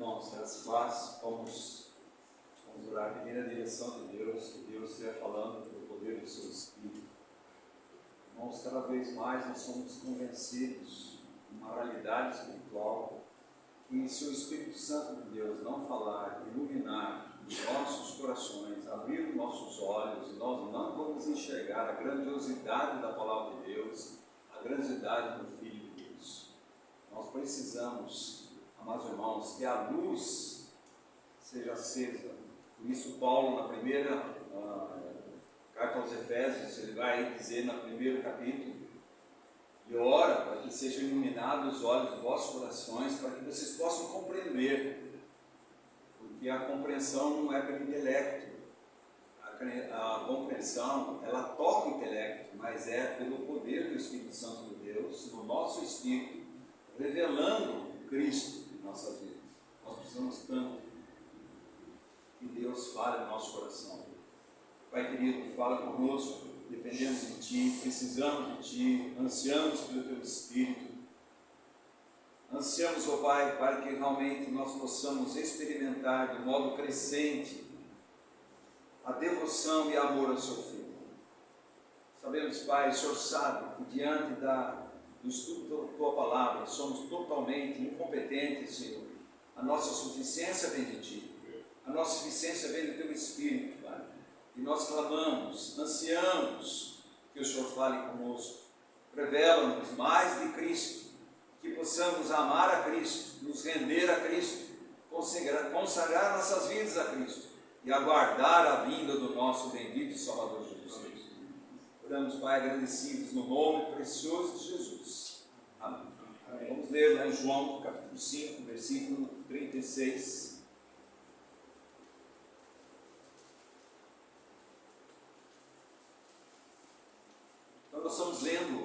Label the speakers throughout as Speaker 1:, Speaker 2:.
Speaker 1: Irmãos, graças a Deus, vamos orar, pedir a direção de Deus, que Deus esteja falando pelo poder do seu Espírito. Irmãos, cada vez mais nós somos convencidos de uma realidade espiritual, que se o Espírito Santo de Deus não falar, iluminar os nossos corações, abrir os nossos olhos, nós não vamos enxergar a grandiosidade da palavra de Deus, a grandiosidade do Filho de Deus. Nós precisamos, amados irmãos, que a luz seja acesa. Por isso Paulo, na primeira carta aos Efésios, ele vai dizer no primeiro capítulo, e ora para que sejam iluminados os olhos dos vossos corações, para que vocês possam compreender, porque a compreensão não é pelo intelecto, a compreensão, ela toca o intelecto, mas é pelo poder do Espírito Santo de Deus, no nosso Espírito, revelando Cristo em nossas vidas. Nós precisamos tanto que Deus fale no nosso coração. Pai querido, fala conosco, dependemos de Ti, precisamos de Ti, ansiamos pelo Teu Espírito. Ansiamos, ó Pai, para que realmente nós possamos experimentar de modo crescente a devoção e amor ao Seu Filho. Sabemos, Pai, o Senhor sabe que diante do estudo da Tua Palavra somos totalmente incompetentes, Senhor. A nossa suficiência vem de Ti, a nossa suficiência vem do Teu Espírito, Pai. E nós clamamos, ansiamos que o Senhor fale conosco, revela-nos mais de Cristo, que possamos amar a Cristo, nos render a Cristo, consagrar nossas vidas a Cristo e aguardar a vinda do nosso bendito Salvador Jesus Cristo. Oramos, Pai, agradecidos no nome precioso de Jesus. Amém. Amém. Vamos ler lá em João, capítulo 5, versículo 36. Nós estamos lendo,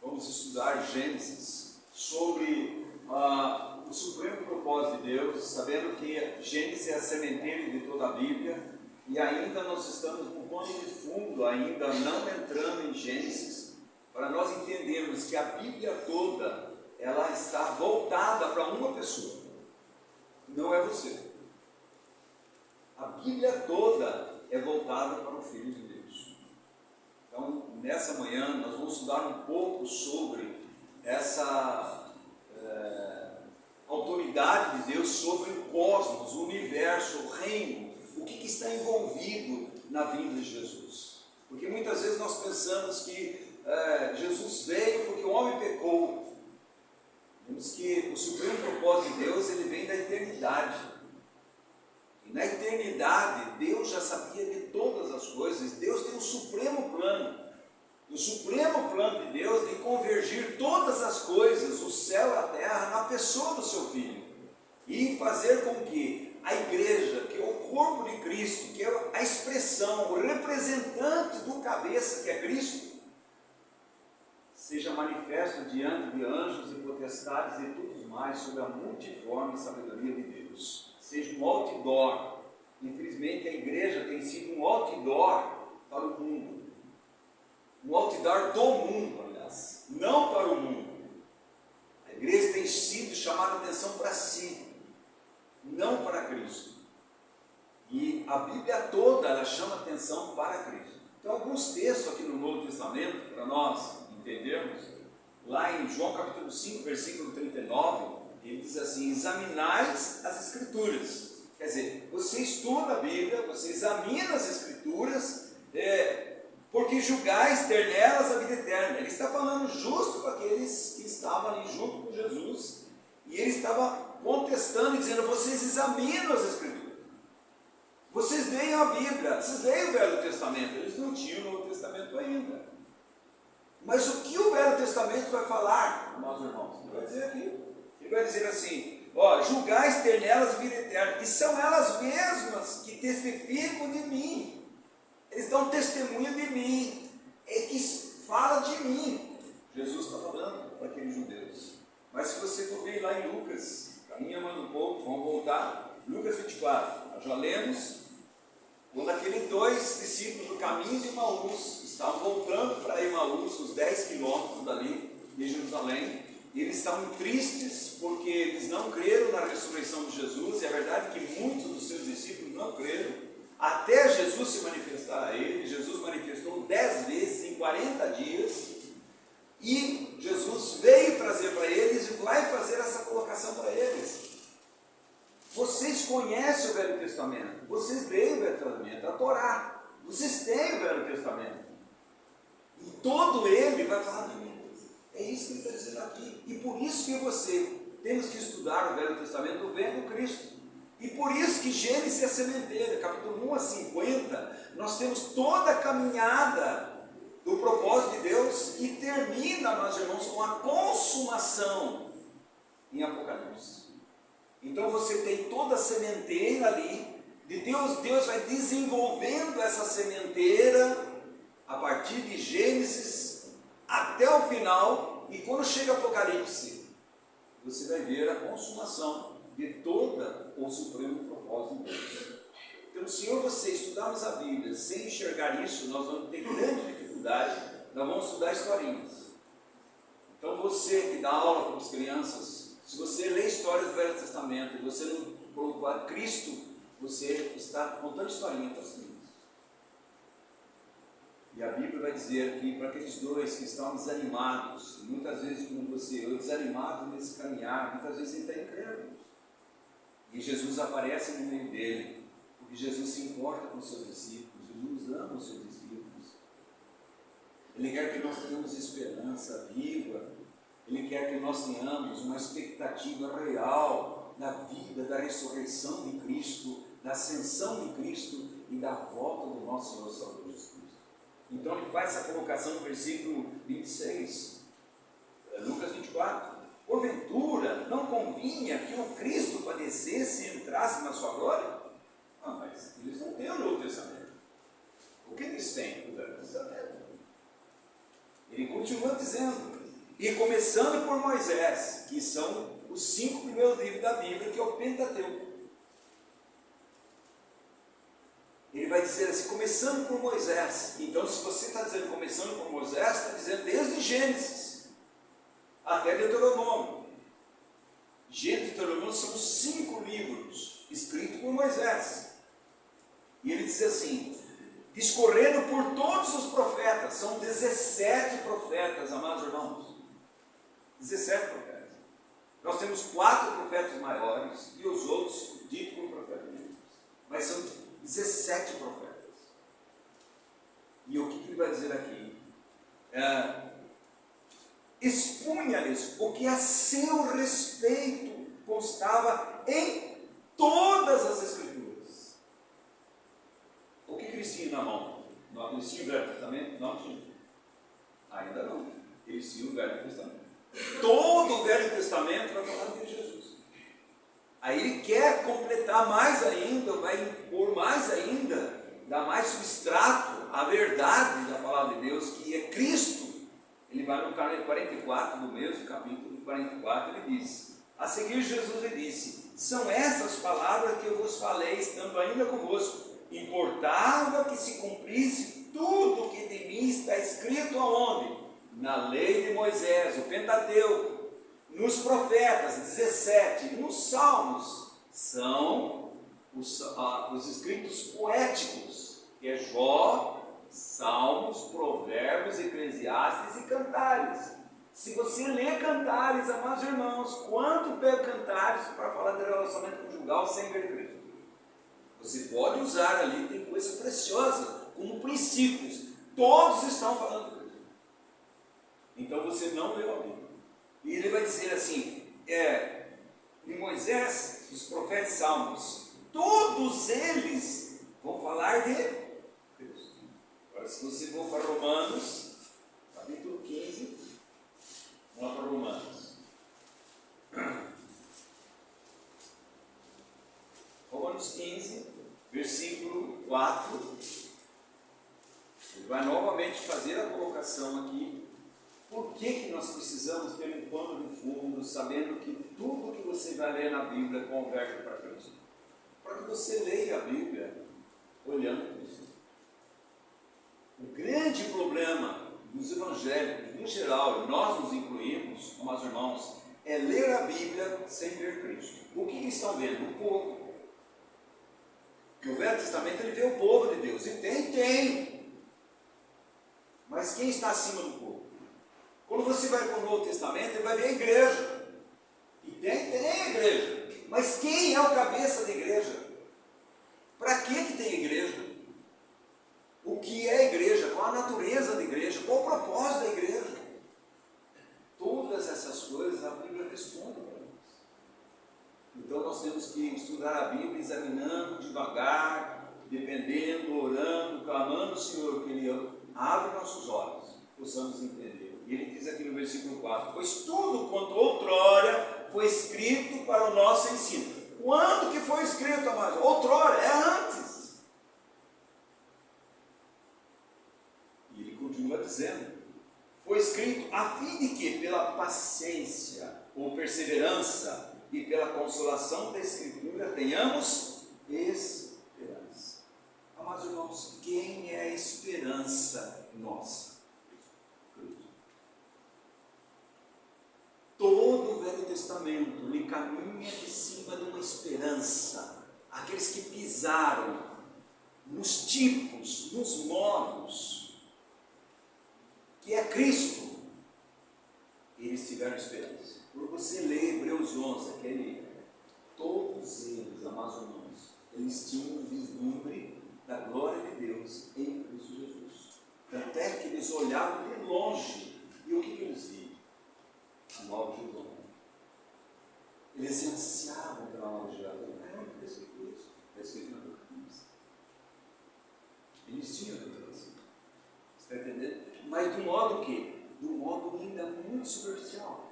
Speaker 1: vamos estudar Gênesis, sobre o supremo propósito de Deus, sabendo que Gênesis é a sementeira de toda a Bíblia, e ainda nós estamos com pano de fundo, ainda não entrando em Gênesis, para nós entendermos que a Bíblia toda, ela está voltada para uma pessoa, não é você. A Bíblia toda é voltada para o Filho de Deus. Então, nessa manhã, nós vamos estudar um pouco sobre essa autoridade de Deus sobre o cosmos, o universo, o reino, o que está envolvido na vinda de Jesus. Porque muitas vezes nós pensamos que Jesus veio porque o homem pecou. Vemos que o supremo propósito de Deus, ele vem da eternidade. E na eternidade, Deus já sabia de todas as coisas. Deus tem um supremo plano. O supremo plano de Deus de convergir todas as coisas, o céu e a terra, na pessoa do seu Filho. E fazer com que a igreja, que é o corpo de Cristo, que é a expressão, o representante do cabeça, que é Cristo, seja manifesto diante de anjos e potestades e tudo mais, sob a multiforme sabedoria de Deus. Seja um outdoor. Infelizmente a igreja tem sido um outdoor para o mundo. Um outdoor do mundo, aliás, não para o mundo. A igreja tem sido chamada a atenção para si, não para Cristo. E a Bíblia toda, ela chama atenção para Cristo. Então, alguns textos aqui no Novo Testamento, para nós entendermos, lá em João capítulo 5, versículo 39, ele diz assim: examinais as Escrituras. Quer dizer, você estuda a Bíblia, você examina as Escrituras, porque julgais ter nelas a vida eterna. Ele está falando justo para aqueles que estavam ali junto com Jesus, e ele estava contestando e dizendo: vocês examinam as Escrituras, vocês leem a Bíblia, vocês leem o Velho Testamento. Eles não tinham o Novo Testamento ainda. Mas o que o Velho Testamento vai falar, amados irmãos? Ele vai dizer aqui. Ele vai dizer assim: julgais ter nelas vida eterna, e são elas mesmas que testificam de mim. Eles dão testemunho de mim, é que fala de mim. Jesus está falando para aqueles judeus. Mas se você for ver lá em Lucas, caminha mais um pouco, vamos voltar, Lucas 24, nós já lemos, quando aqueles dois discípulos do caminho de Emaús estavam voltando para Emaús, os 10 quilômetros dali de Jerusalém, eles estavam tristes porque eles não creram na ressurreição de Jesus, e é verdade que muitos dos seus discípulos não creram, até Jesus se manifestar a eles. Jesus manifestou 10 vezes em 40 dias, e Jesus veio trazer para eles e vai fazer essa colocação para eles. Vocês conhecem o Velho Testamento, vocês leem o Velho Testamento, a Torá, vocês têm o Velho Testamento, e todo ele vai falar de mim. É isso que ele está dizendo aqui, e por isso que temos que estudar o Velho Testamento vendo Cristo, e por isso que Gênesis é a sementeira, capítulo 1 a 50, nós temos toda a caminhada do propósito de Deus, e termina, meus irmãos, com a consumação em Apocalipse. Então você tem toda a sementeira ali, de Deus vai desenvolvendo essa sementeira, a partir de Gênesis, até o final, e quando chega Apocalipse, você vai ver a consumação de todo o supremo propósito de Deus. Então, se eu e você estudarmos a Bíblia sem enxergar isso, nós vamos ter grande dificuldade, nós vamos estudar historinhas. Então, você que dá aula para as crianças, se você lê histórias do Velho Testamento e você não colocar Cristo, você está contando historinha para as crianças. E a Bíblia vai dizer que para aqueles dois que estão desanimados, muitas vezes como você, eu desanimado nesse caminhar, muitas vezes ele está incrédulo. E Jesus aparece no meio dele, porque Jesus se importa com os seus discípulos, Jesus ama os seus discípulos. Ele quer que nós tenhamos esperança viva, Ele quer que nós tenhamos uma expectativa real da vida, da ressurreição de Cristo, da ascensão de Cristo e da volta do nosso Senhor Salvador Jesus Cristo. Então ele faz essa colocação no versículo 26, Lucas 24. Porventura não convinha que o Cristo padecesse e entrasse na sua glória? Ah, mas eles não têm o Novo Testamento. O que eles têm? O Velho Testamento. Ele continua dizendo, e começando por Moisés, que são os 5 primeiros livros da Bíblia, que é o Pentateuco. Ele vai dizer assim, começando por Moisés. Então, se você está dizendo começando por Moisés, está dizendo desde Gênesis até Deuteronômio. Gênesis e Deuteronômio são 5 livros escritos por Moisés. E ele diz assim, discorrendo por todos os profetas, são 17 profetas, amados irmãos. 17 profetas. Nós temos 4 profetas maiores e os outros ditos como profetas menores. Mas são 17 profetas. E o que ele vai dizer aqui? Expunha-lhes o que a seu respeito constava em todas as Escrituras. O que eles tinham na mão? Eles tinham o Velho Testamento? Não tinham. Ainda não. Eles tinham o Velho Testamento. Todo o Velho Testamento vai falar de Jesus. Aí ele quer completar mais ainda, vai impor mais ainda, dar mais substrato à verdade da palavra de Deus, que é Cristo. Ele vai no 44, no mesmo capítulo 44, ele diz, a seguir Jesus lhe disse, são essas palavras que eu vos falei, estando ainda convosco, importava que se cumprisse tudo o que de mim está escrito aonde? Na lei de Moisés, o Pentateuco, nos profetas, 17, nos salmos, são os escritos poéticos, que é Jó, Salmos, Provérbios, Eclesiastes e Cantares. Se você lê Cantares, amados irmãos, quanto pega Cantares para falar de relacionamento conjugal sem ver Cristo? Você pode usar ali, tem coisa preciosa, como princípios, todos estão falando de Cristo. Então você não leu a Bíblia. E ele vai dizer assim, em Moisés, os profetas Salmos, todos eles vão falar de Cristo. Agora, se você for para Romanos, capítulo 15, vamos lá para Romanos. Romanos 15, versículo 4. Ele vai novamente fazer a colocação aqui. Por que nós precisamos ter um pano de fundo, sabendo que tudo que você vai ler na Bíblia converte para Cristo? Para que você leia a Bíblia olhando Cristo. O grande problema dos evangélicos, no geral, e nós nos incluímos, amados irmãos, é ler a Bíblia sem ver Cristo. O que eles estão vendo? O povo. No Velho Testamento ele vê o povo de Deus, e tem. Mas quem está acima do povo? Quando você vai para o Novo Testamento, ele vai ver a igreja. E tem a igreja. Mas quem é o cabeça da igreja? Para que tem igreja? O que é a igreja? Qual a natureza da igreja? Qual o propósito da igreja? Todas essas coisas a Bíblia responde para nós. Então nós temos que estudar a Bíblia examinando devagar, dependendo, orando, clamando ao Senhor, que Ele abre nossos olhos, possamos entender. E Ele diz aqui no versículo 4: pois tudo quanto outrora foi escrito para o nosso ensino. Quando que foi escrito, amado? Outrora, é antes. E Ele continua dizendo: foi escrito a fim de que, pela paciência ou perseverança e pela consolação da Escritura, tenhamos esperança. Amados irmãos, quem é a esperança nossa? Cristo. Todo o Velho Testamento lhe caminha de cima de uma esperança. Aqueles que pisaram nos tipos, nos modos, que é Cristo, eles tiveram esperança. Por você ler Hebreus 11, todos eles, amados irmãos, eles tinham um vislumbre da glória de Deus em Cristo Jesus. Tanto é que eles olhavam de longe, e o que eles viam? A nova Jerusalém. Eles ansiavam pela nova Jerusalém. Não, está escrito isso. Está escrito na Apocalipse. Eles tinham a revelação. Você está entendendo? Mas do modo que? Do modo ainda muito superficial.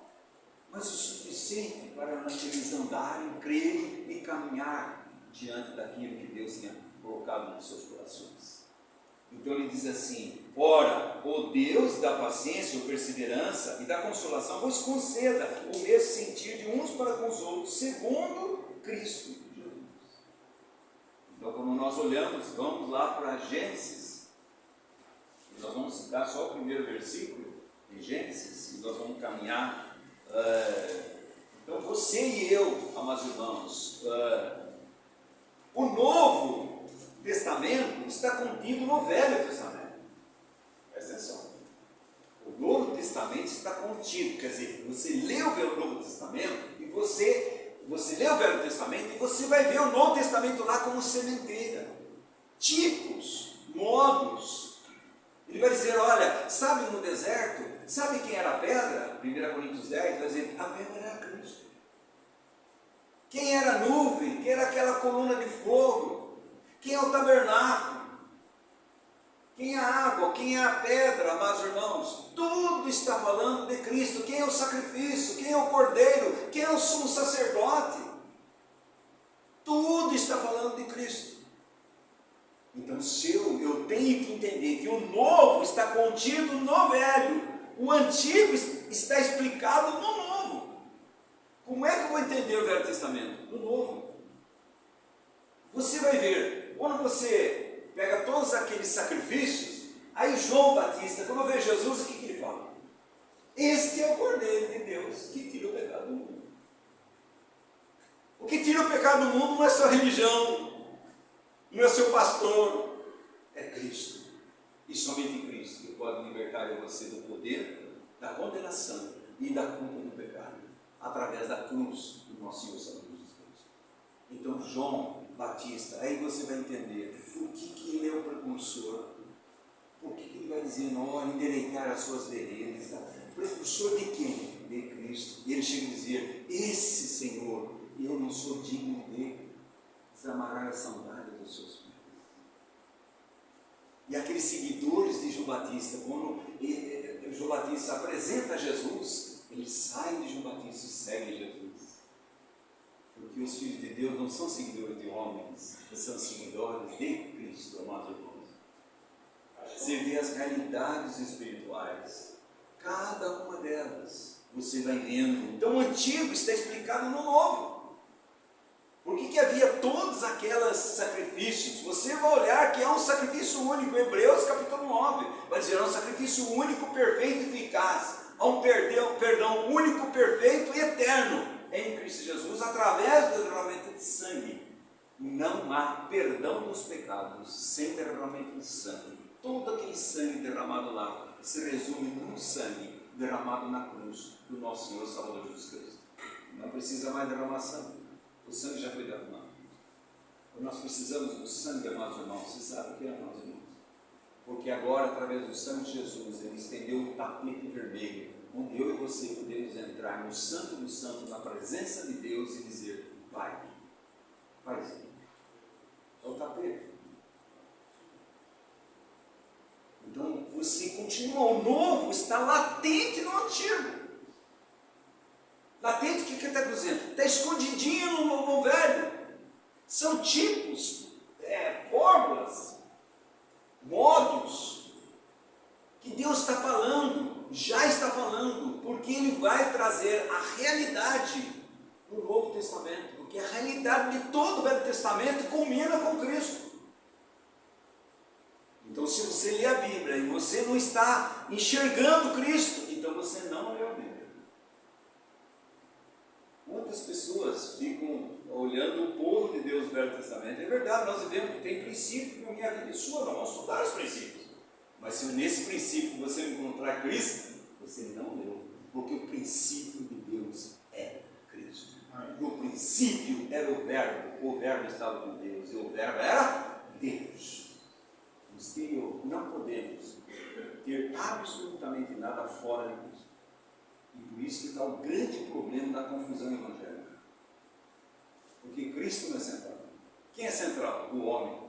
Speaker 1: Mas o suficiente para eles andarem, crerem e caminhar diante daquilo que Deus tinha colocado nos seus corações. Então ele diz assim: ora, o Deus da paciência, ou perseverança e da consolação vos conceda o mesmo sentir de uns para com os outros, segundo Cristo Jesus. Então, quando nós olhamos, vamos lá para Gênesis, e nós vamos citar só o primeiro versículo de Gênesis, e nós vamos caminhar. Então, você e eu, amados irmãos, o Novo Testamento está contido no Velho Testamento. Presta atenção. O Novo Testamento está contido, quer dizer, você lê o Novo Testamento e você lê o Velho Testamento e você vai ver o Novo Testamento lá como sementeira, tipos, modos. Ele vai dizer: olha, sabe no deserto, sabe quem era a pedra? 1 Coríntios 10 vai dizer: a pedra era Cristo. Quem era a nuvem? Quem era aquela coluna de fogo? Quem é o tabernáculo? Quem é a água? Quem é a pedra, amados irmãos? Tudo está falando de Cristo. Quem é o sacrifício? Quem é o cordeiro? Quem é o sumo sacerdote? Tudo está falando de Cristo. Então, se eu tenho que entender que o novo está contido no velho, o antigo está explicado no novo. Como é que eu vou entender o Velho Testamento? No novo. Você vai ver, quando você pega todos aqueles sacrifícios, aí João Batista, quando vê Jesus, o que ele fala? Este é o Cordeiro de Deus que tira o pecado do mundo. O que tira o pecado do mundo não é sua religião, não é seu pastor, é Cristo. E somente Cristo que pode libertar você do poder, da condenação e da culpa do pecado, através da cruz do nosso Senhor Salvador Jesus Cristo. Então, João Batista, aí você vai entender por que ele é o precursor, por que ele vai dizer: não, endireitar as suas veredas. Precursor de quem? De Cristo. E ele chega a dizer: esse Senhor, eu não sou digno de desamarrar a sandália dos seus pés. E aqueles seguidores de João Batista, quando João Batista apresenta Jesus, eles saem de João Batista e seguem Jesus. Porque os filhos de Deus não são seguidores de homens, são seguidores de Cristo, amados irmãos. Você vê as realidades espirituais, cada uma delas, você vai vendo. Então o antigo está explicado no novo. Por que havia todos aqueles sacrifícios? Você vai olhar que é um sacrifício único. Hebreus capítulo 9 vai dizer, é um sacrifício único, perfeito e eficaz. Há um perdão único, perfeito e eterno em Cristo Jesus, através do derramamento de sangue. Não há perdão dos pecados sem derramamento de sangue. Todo aquele sangue derramado lá se resume num sangue derramado na cruz do nosso Senhor Salvador Jesus Cristo. Não precisa mais derramação. O sangue já foi derramado. Nós precisamos do sangue, amados irmãos. Você sabe o que é, amados irmãos? Porque agora, através do sangue de Jesus, Ele estendeu um tapete vermelho, onde eu e você podemos entrar no Santo do Santo, na presença de Deus e dizer, Pai, Paizinho. É o tapete. Então, você continua, o novo está latente no antigo. Latente, o que está dizendo? Está escondidinho no velho. São tipos, fórmulas, modos que Deus está falando, já está falando, porque Ele vai trazer a realidade do Novo Testamento, porque a realidade de todo o Velho Testamento culmina com Cristo. Então, se você lê a Bíblia e você não está enxergando Cristo, então você não leu a Bíblia. Muitas pessoas ficam olhando o povo de Deus do Velho Testamento. É verdade, nós vivemos que tem princípio na minha vida e sua, nós vamos estudar os princípios. Mas se nesse princípio você encontrar Cristo, você não leu, porque o princípio de Deus é Cristo. No princípio era o verbo estava com Deus, e o verbo era Deus. Não podemos ter absolutamente nada fora de Cristo. E por isso que está o grande problema da confusão evangélica. Porque Cristo não é central. Quem é central? O homem.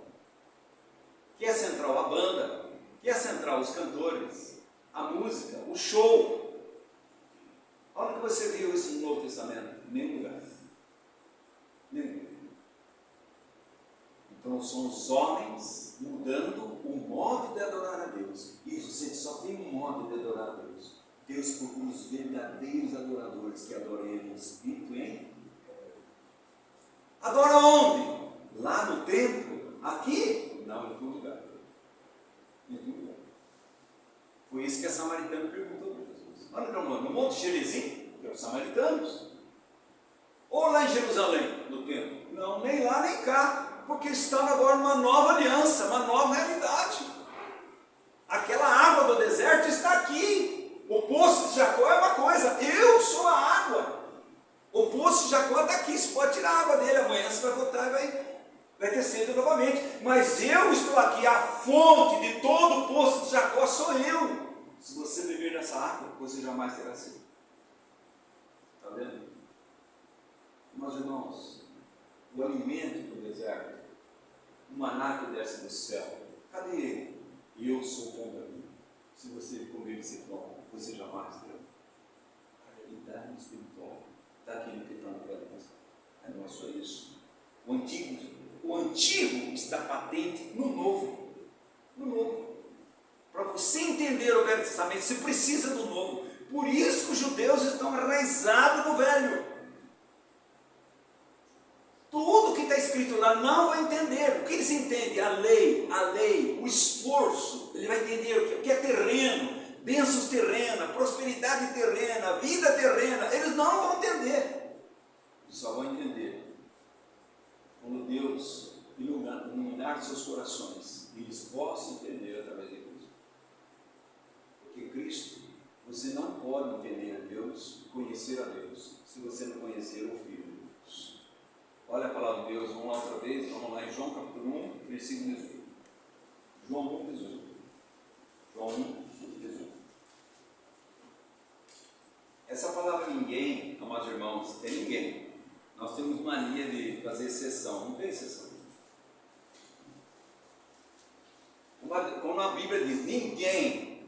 Speaker 1: Quem é central? A banda. Quem é central? Os cantores. A música, o show. Onde que você viu isso no Novo Testamento? Em nenhum lugar. Nenhum lugar. Então são os homens mudando o modo de adorar a Deus. E você só tem um modo de adorar a Deus. Deus procura os verdadeiros adoradores que adoram Ele em espírito e em... Adora onde? Lá no templo? Aqui? Não, em todo lugar. Em todo lugar. Foi isso que a samaritana perguntou para Jesus. Olha para no Monte Gerizim, que é os samaritanos. Ou lá em Jerusalém, no templo? Não, nem lá nem cá, porque estão agora numa nova aliança, uma nova realidade. Aquela água do deserto está aqui. O poço de Jacó é uma coisa, eu sou a água. O poço de Jacó está aqui, você pode tirar a água dele, amanhã você vai voltar e vai ter sede novamente. Mas eu estou aqui, a fonte de todo o poço de Jacó sou eu. Se você beber dessa água, você jamais terá sede. Está vendo? Meus irmãos, o alimento do deserto, o maná que desce do céu, cadê ele? Eu sou o pão da vida. Se você comer esse pão, você jamais terá. A realidade espiritual daquele que está no Velho Testamento. Não é só isso. O antigo está patente no novo. No novo. Para você entender o Velho Testamento, você precisa do novo. Por isso que os judeus estão enraizados no velho. Tudo que está escrito lá não vai entender. O que eles entendem? A lei, o esforço. Ele vai entender o que é terreno, bênçãos terrenas, prosperidade terrena, vida terrena. Eles não vão entender. Eles só vão entender quando Deus iluminar seus corações e eles possam entender através de Cristo. Porque Cristo, você não pode entender a Deus, conhecer a Deus, se você não conhecer o Filho de Deus. Olha a palavra de Deus, vamos lá outra vez, vamos lá em João capítulo 1, versículo 18. João 1, 18. João 1, 18. Essa palavra ninguém, amados irmãos, é ninguém. Nós temos mania de fazer exceção, não tem exceção. Quando a Bíblia diz ninguém,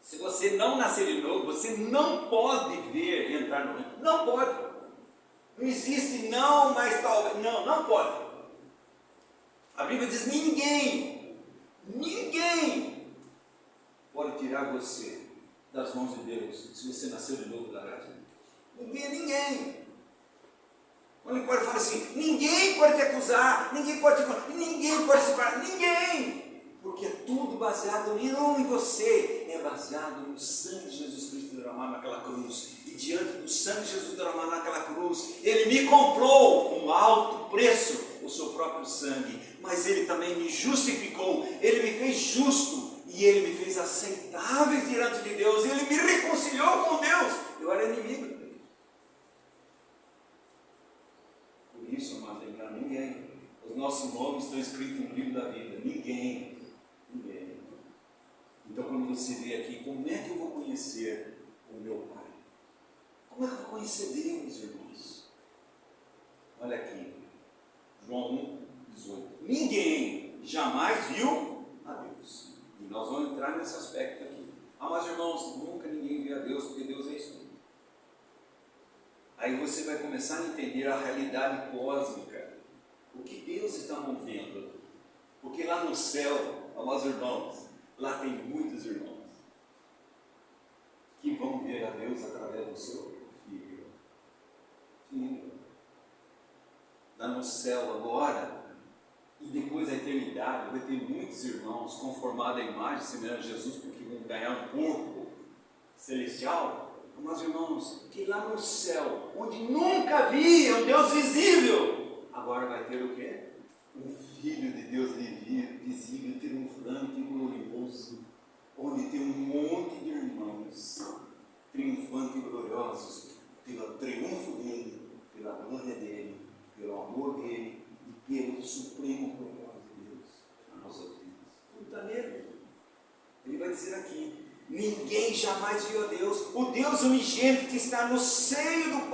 Speaker 1: se você não nascer de novo, você não pode ver entrar no reino. Não pode. Não existe não, mas talvez. Não, não pode. A Bíblia diz ninguém pode tirar você das mãos de Deus se você nasceu de novo da graça. Ninguém. Quando ele fala assim, ninguém pode te acusar, ninguém pode se separar, ninguém. Porque é tudo baseado não em você, é baseado no sangue de Jesus Cristo derramado naquela cruz. E diante do sangue de Jesus derramado naquela cruz, Ele me comprou com alto preço o seu próprio sangue. Mas Ele também me justificou, Ele me fez justo e Ele me fez aceitável diante de Deus. Ele me reconciliou com Deus. Eu era inimigo dele. Por isso, amados, lembrando, ninguém. Os nossos nomes estão escritos no livro da vida. Ninguém. Então, quando você vê aqui, como é que eu vou conhecer o meu Pai? Como é que eu vou conhecer Deus, irmãos? Olha aqui, João 1, 18. Ninguém jamais viu a Deus. E nós vamos entrar nesse aspecto aqui. Mas irmãos, nunca ninguém viu a Deus, porque Deus é isso. Aí você vai começar a entender a realidade cósmica. O que Deus está movendo. Porque lá no céu, amados irmãos, lá tem muitos irmãos que vão ver a Deus através do seu filho. Lá no céu agora, e depois da eternidade, vai ter muitos irmãos conformados à imagem semelhante a Jesus, porque vão ganhar um corpo celestial. Mas irmãos, que lá no céu, onde nunca via um Deus visível, agora vai ter o quê? Um Filho de Deus visível, triunfante e glorioso, onde tem um monte de irmãos triunfantes e gloriosos pelo triunfo dele, pela glória dele, pelo amor dele e pelo supremo propósito de Deus nas nossas vidas. Tudo está nele. Ele vai dizer aqui: ninguém jamais viu a Deus. O Deus unigênito que está no seio do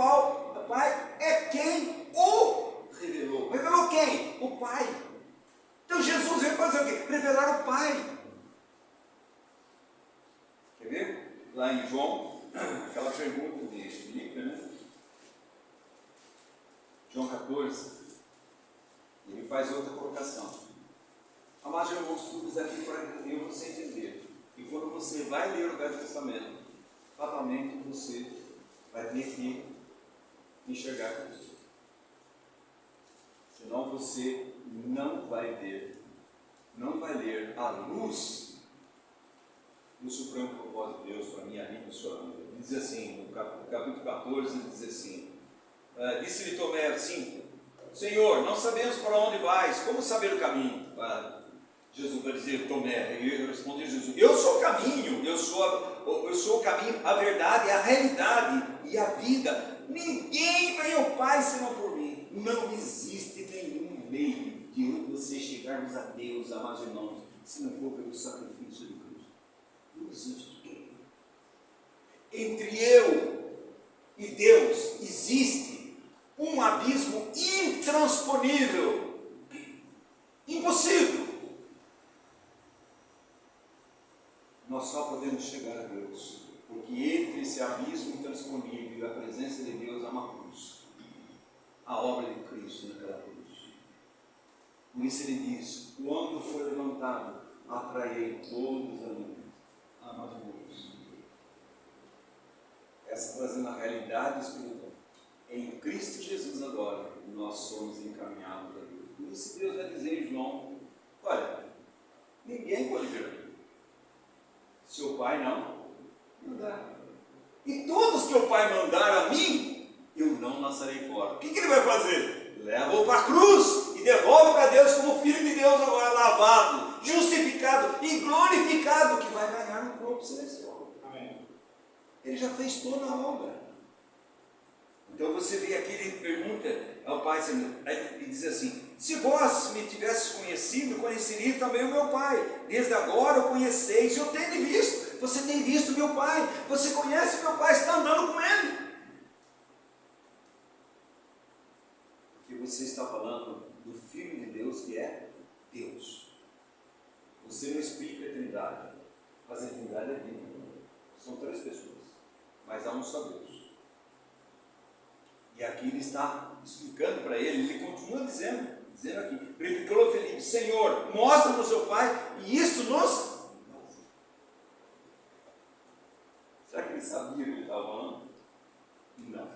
Speaker 1: Pai é quem o revelou. Revelou quem? O Pai. Então Jesus veio fazer o quê? Revelar o Pai. Quer ver? Lá em João, aquela pergunta de Filipe, né? João 14, ele faz outra colocação. Amados irmãos, tudo isso aqui para você entender. E quando você vai ler o Velho Testamento, fatalmente você vai ter que enxergar com isso. Senão você não vai ver, não vai ler a luz do supremo propósito de Deus para a minha vida e sua vida. Ele diz assim, no capítulo 14, ele diz assim, disse-lhe Tomé assim: Senhor, não sabemos para onde vais, como saber o caminho? Jesus vai dizer, Tomé, eu respondi a Jesus: eu sou o caminho, eu sou o caminho, a verdade, a realidade e a vida. Ninguém vem ao Pai senão por mim. Não existe nenhum meio de onde você chegarmos a Deus, amados irmãos, se não for pelo sacrifício de Cristo. Não existe. Entre eu e Deus existe um abismo intransponível, impossível. Nós só podemos chegar a Deus porque entre esse abismo intransponível e a presença de Deus há uma cruz, a obra de Cristo naquela cruz. Por isso ele diz: quando for levantado, atrairei todos a mim. Amados irmãos, essa trazendo a realidade espiritual. Em Cristo Jesus agora, nós somos encaminhados a Deus. Por isso Deus vai dizer em João: olha, ninguém pode ver seu Pai não dá. E todos que o Pai mandar a mim, eu não lançarei fora. O que ele vai fazer? Leva-o para a cruz e devolve para Deus como Filho de Deus agora lavado, justificado e glorificado, que vai ganhar um corpo celestial. Amém. Ele já fez toda a obra. Então você vê aqui, ele pergunta ao Pai, e diz assim: se vós me tivesses conhecido, conheceria também o meu Pai. Desde agora o conheceis, eu tenho visto. Você tem visto meu Pai, você conhece meu Pai, está andando com Ele. Porque você está falando do Filho de Deus, que é Deus. Você não explica a Trindade, mas a Trindade é bíblica. São três pessoas, mas há um só Deus. E aqui ele está explicando para ele continua dizendo aqui, replicou Felipe: Senhor, mostra-nos o seu Pai, e isso nos... Será que ele sabia o que ele estava falando? Não.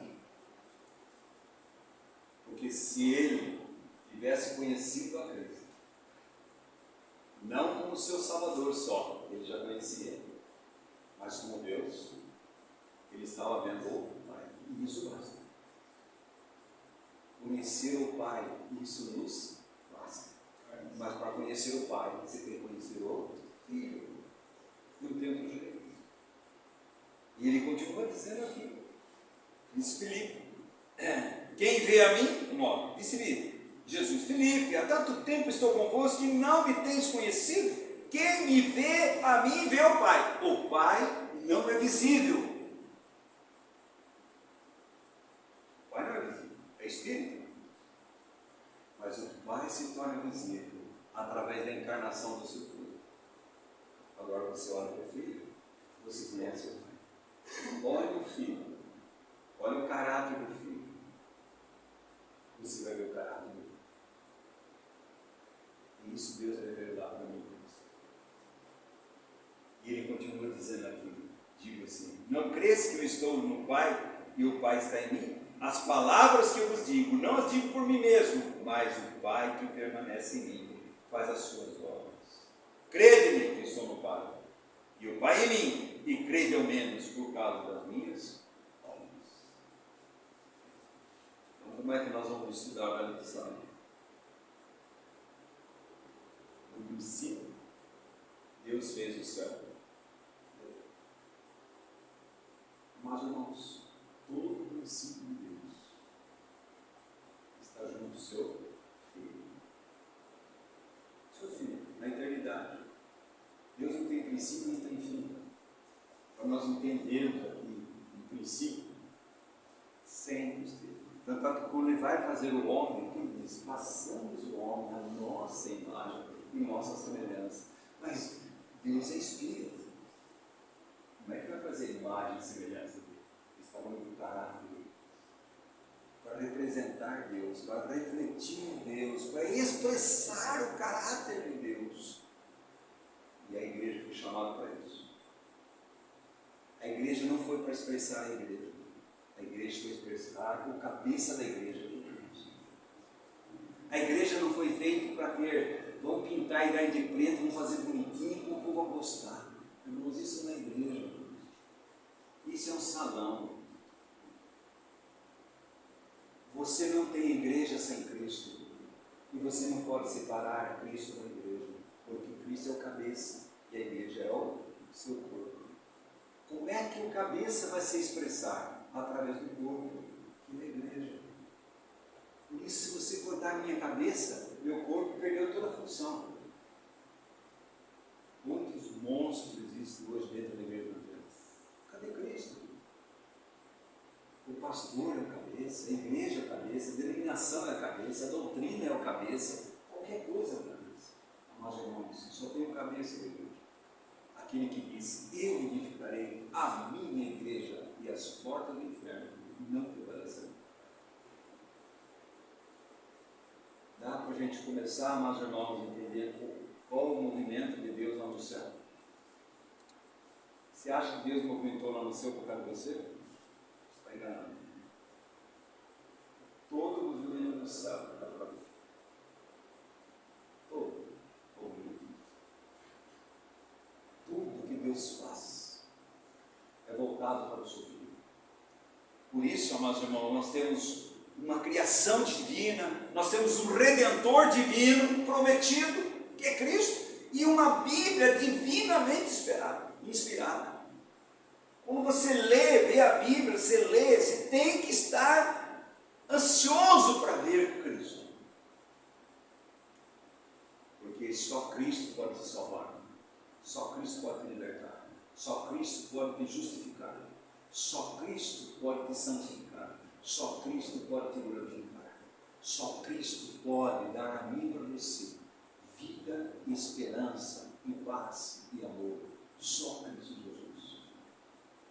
Speaker 1: Porque se ele tivesse conhecido a Cristo, não como seu Salvador só, ele já conhecia, mas como Deus, ele estava vendo o Pai. E isso basta. Conhecer o Pai, isso nos basta. Mas para conhecer o Pai, você tem que conhecer o Filho. Não tem outro jeito. E ele continua dizendo aqui, disse Filipe, quem vê a mim, morre. Disse Filipe, Jesus, Filipe, há tanto tempo estou convosco que não me tens conhecido. Quem me vê a mim, vê o Pai. O Pai não é visível. O Pai não é visível, é Espírito. Mas o Pai se torna visível através da encarnação do seu Filho. Agora você olha para o Filho, você conhece o Pai. Olha o Filho, olha o caráter do Filho, você vai ver o caráter dele. E isso Deus vai revelar para mim. E ele continua dizendo aqui, digo assim, não crês que eu estou no Pai e o Pai está em mim? As palavras que eu vos digo, não as digo por mim mesmo, mas o Pai que permanece em mim faz as suas obras. Crede-me que estou no Pai e o Pai em mim, e crede ao menos por causa das minhas obras. Então, como é que nós vamos estudar a Velho Testamento? No princípio, Deus fez o céu. Mas, irmãos, todo o princípio de Deus está junto do seu Filho. Seu Filho, na eternidade. Deus não tem princípio, não tem fim. Para nós entendermos aqui, em princípio, sempre esteve. Tanto é que quando ele vai fazer o homem, ele diz, façamos o homem à nossa imagem e nossa semelhança. Mas Deus é Espírito. Como é que vai fazer imagem e semelhança dele? Ele está falando do caráter dele. Para representar Deus, para refletir Deus, para expressar o caráter de Deus. E a igreja foi chamada para isso. A igreja não foi para expressar a igreja. A igreja foi expressar o cabeça da igreja, que é Cristo. A igreja não foi feita para ter, vamos pintar a igreja de preto, vamos fazer bonitinho para o povo gostar. Irmãos, isso não é igreja. Isso é um salão. Você não tem igreja sem Cristo. E você não pode separar Cristo da igreja. Porque Cristo é o cabeça e a igreja é o seu corpo. Como é que o cabeça vai se expressar? Através do corpo, que é a igreja. Por isso, se você cortar a minha cabeça, meu corpo perdeu toda a função. Quantos monstros existem hoje dentro da igreja de Deus? Cadê Cristo? O pastor é a cabeça, a igreja é a cabeça, a denominação é a cabeça, a doutrina é a cabeça, qualquer coisa é a cabeça. Mas, irmãos, só tem o cabeça da igreja. Aquele que disse, eu edificarei a minha igreja e as portas do inferno não prevalecerão. Dá para a gente começar, mas, irmãos, entender qual o movimento de Deus lá no céu. Você acha que Deus movimentou lá no céu por causa de você? Você está enganado. Todo o movimento do céu é para você. Todo o movimento. Tudo que Deus faz é voltado para o seu Filho. Por isso, amados irmãos, nós temos uma criação divina, nós temos um Redentor divino prometido, que é Cristo, e uma Bíblia divinamente inspirada. Quando você vê a Bíblia, você tem que estar ansioso para ver Cristo. Porque só Cristo pode te salvar, só Cristo pode te libertar, só Cristo pode te justificar, só Cristo pode te santificar, só Cristo pode te glorificar, só Cristo pode dar a mim e a você vida, esperança, e paz e amor. Só Cristo Jesus.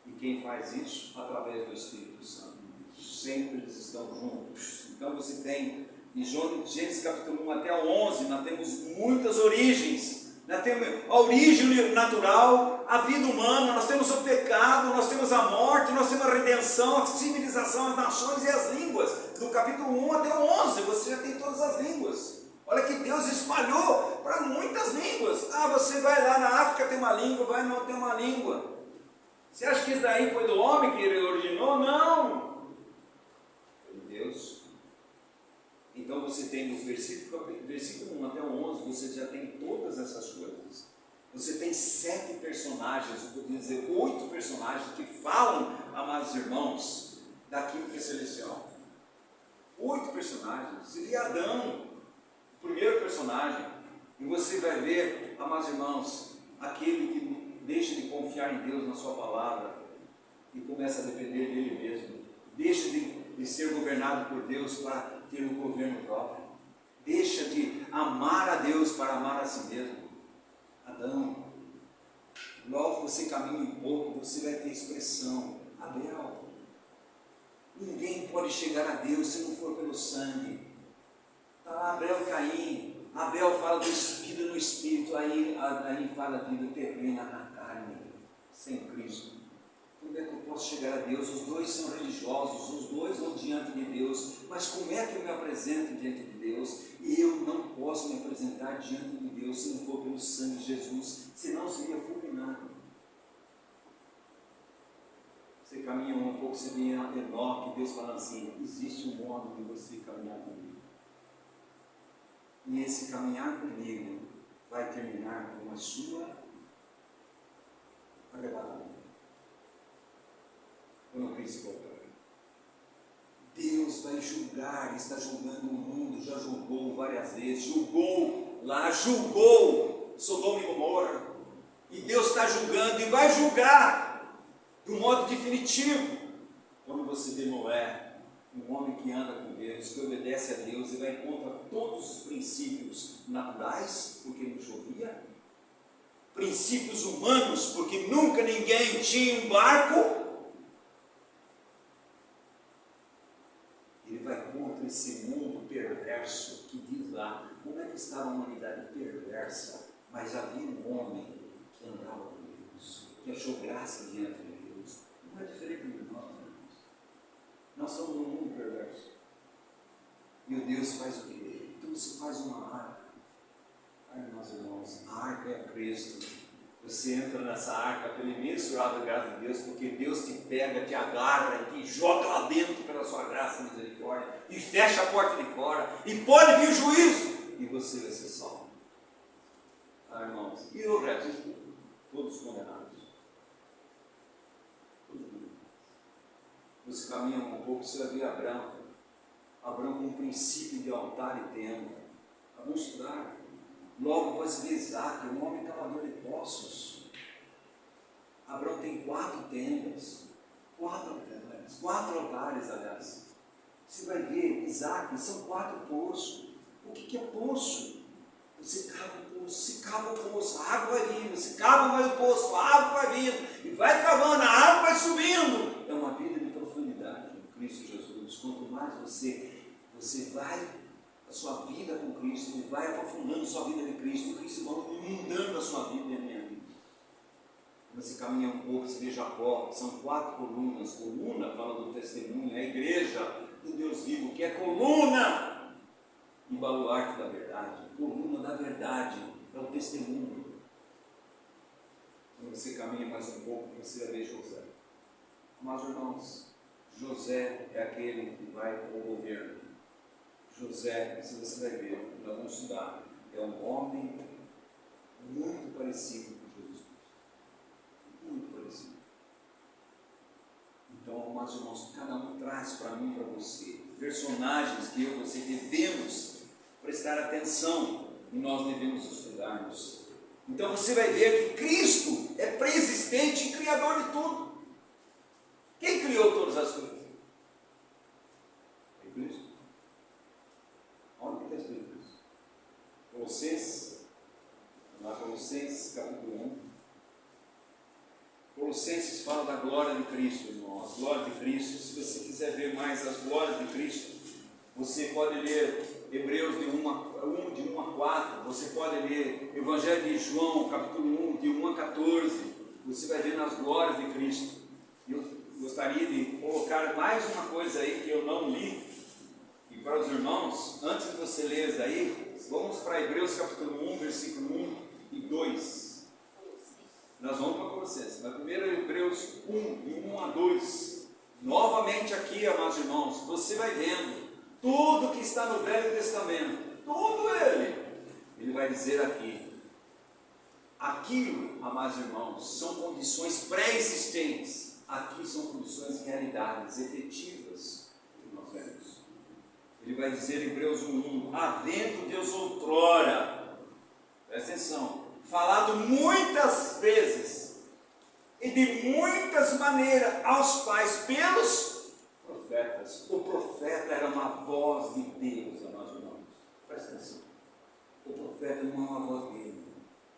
Speaker 1: E quem faz isso? Através do Espírito Santo. Sempre eles estão juntos. Então você tem, em Gênesis capítulo 1 até 11, nós temos muitas origens. Nós temos a origem natural, a vida humana, nós temos o pecado, nós temos a morte, nós temos a redenção, a civilização, as nações e as línguas. do capítulo 1 até o 11, você já tem todas as línguas. Olha que Deus espalhou para muitas línguas. Ah, você vai lá na África, tem uma língua, vai não, tem uma língua. Você acha que isso daí foi do homem que ele originou? Não! Foi de Deus. Então você tem no versículo 1 até o 11, você já tem todas essas coisas. Você tem 7 personagens, eu poderia dizer 8 personagens que falam, amados irmãos, daquilo que é celestial. 8 personagens. Você vê Adão, o primeiro personagem, e você vai ver, amados irmãos, aquele que deixa de confiar em Deus, na sua palavra, e começa a depender dele mesmo. Deixa de ser governado por Deus para ter um governo próprio. Deixa de amar a Deus para amar a si mesmo. Adão, logo você caminha um pouco, você vai ter expressão. Abel, ninguém pode chegar a Deus se não for pelo sangue. Está lá Abel e Caim. Abel fala do vida no espírito, aí fala vida terrena na carne, sem Cristo. Como é que eu posso chegar a Deus? Os dois são religiosos, os dois vão diante de Deus, mas como é que eu me apresento diante de Deus? E eu não posso me apresentar diante de Deus se não for pelo sangue de Jesus, senão seria fulminado. Você caminha um pouco, você vê Enoque, Deus falando assim, existe um modo de você caminhar comigo. E esse caminhar comigo vai terminar com a sua arrebatamento. Quando Cristo voltar. Deus vai julgar, está julgando o mundo, já julgou várias vezes, julgou Sodoma e Gomorra, e Deus está julgando e vai julgar de um modo definitivo. Quando você vê Noé, um homem que anda com Deus, que obedece a Deus e vai contra todos os princípios naturais, porque não chovia, princípios humanos, porque nunca ninguém tinha um barco. Ele vai contra esse mundo perverso que diz lá, como é que estava a humanidade perversa, mas havia um homem que andava com Deus, que achou graça diante de Deus. Não é diferente de nós, irmãos. Nós somos um mundo perverso. E o Deus faz o quê? Então você faz uma arca. Ai, meus irmãos, a arca é Cristo. Você entra nessa arca pela imensurável graça de Deus, porque Deus te pega, te agarra e te joga lá dentro pela sua graça e misericórdia, e fecha a porta de fora, e pode vir o juízo, e você vai ser salvo. Ah, irmãos, e o resto? Todos condenados. Todos condenados. Você caminha um pouco, você vai ver Abraão com um princípio de altar e tenda. Vamos estudar. Logo você vê Isaac, um homem cavador de poços. Abraão tem 4 tendas, 4 altares, aliás. Você vai ver Isaac, são 4 poços. O que é poço? Você cava o poço, se cava o poço, a água vai vindo, se cava mais o poço, a água vai vindo, e vai cavando, a água vai subindo. É uma vida de profundidade em Cristo Jesus. Quanto mais você vai a sua vida com Cristo, vai aprofundando a sua vida de Cristo, Cristo vai inundando a sua vida e a minha vida. Você caminha um pouco, você vê Jacó, são 4 colunas. Coluna fala do testemunho, é a igreja do Deus vivo, que é coluna e baluarte da verdade. Coluna da verdade é o testemunho. Quando você caminha mais um pouco, você vai ver José. Mas, irmãos, José é aquele que vai com o governo. José, se você vai ver, nós vamos estudar, é um homem muito parecido com Jesus Cristo. Muito parecido. Então, meus irmãos, cada um traz para mim e para você personagens que eu e você devemos prestar atenção e nós devemos estudarmos. Então você vai ver que Cristo é pré-existente e criador de tudo. Quem criou todas as coisas? É Cristo. Onde está escrito isso? Colossenses capítulo 1. Colossenses fala da glória de Cristo, irmão. A glória de Cristo. Se você quiser ver mais as glórias de Cristo, você pode ler Hebreus de 1 a 4. Você pode ler Evangelho de João, capítulo 1, de 1 a 14. Você vai ver nas glórias de Cristo. Eu gostaria de colocar mais uma coisa aí que eu não li, para os irmãos, antes de você ler isso aí, vamos para Hebreus capítulo 1, versículo 1 e 2. Nós vamos para Colossenses, mas primeiro Hebreus 1, de 1 a 2. Novamente aqui, amados irmãos, você vai vendo tudo que está no Velho Testamento, tudo ele vai dizer aqui. Aquilo, amados irmãos, são condições pré-existentes. Aqui são condições, realidades efetivas que nós vemos. Ele vai dizer em Hebreus 1:1, havendo Deus outrora, presta atenção, falado muitas vezes e de muitas maneiras aos pais pelos profetas. O profeta era uma voz de Deus, amados irmãos. Presta atenção. O profeta não é uma voz dele.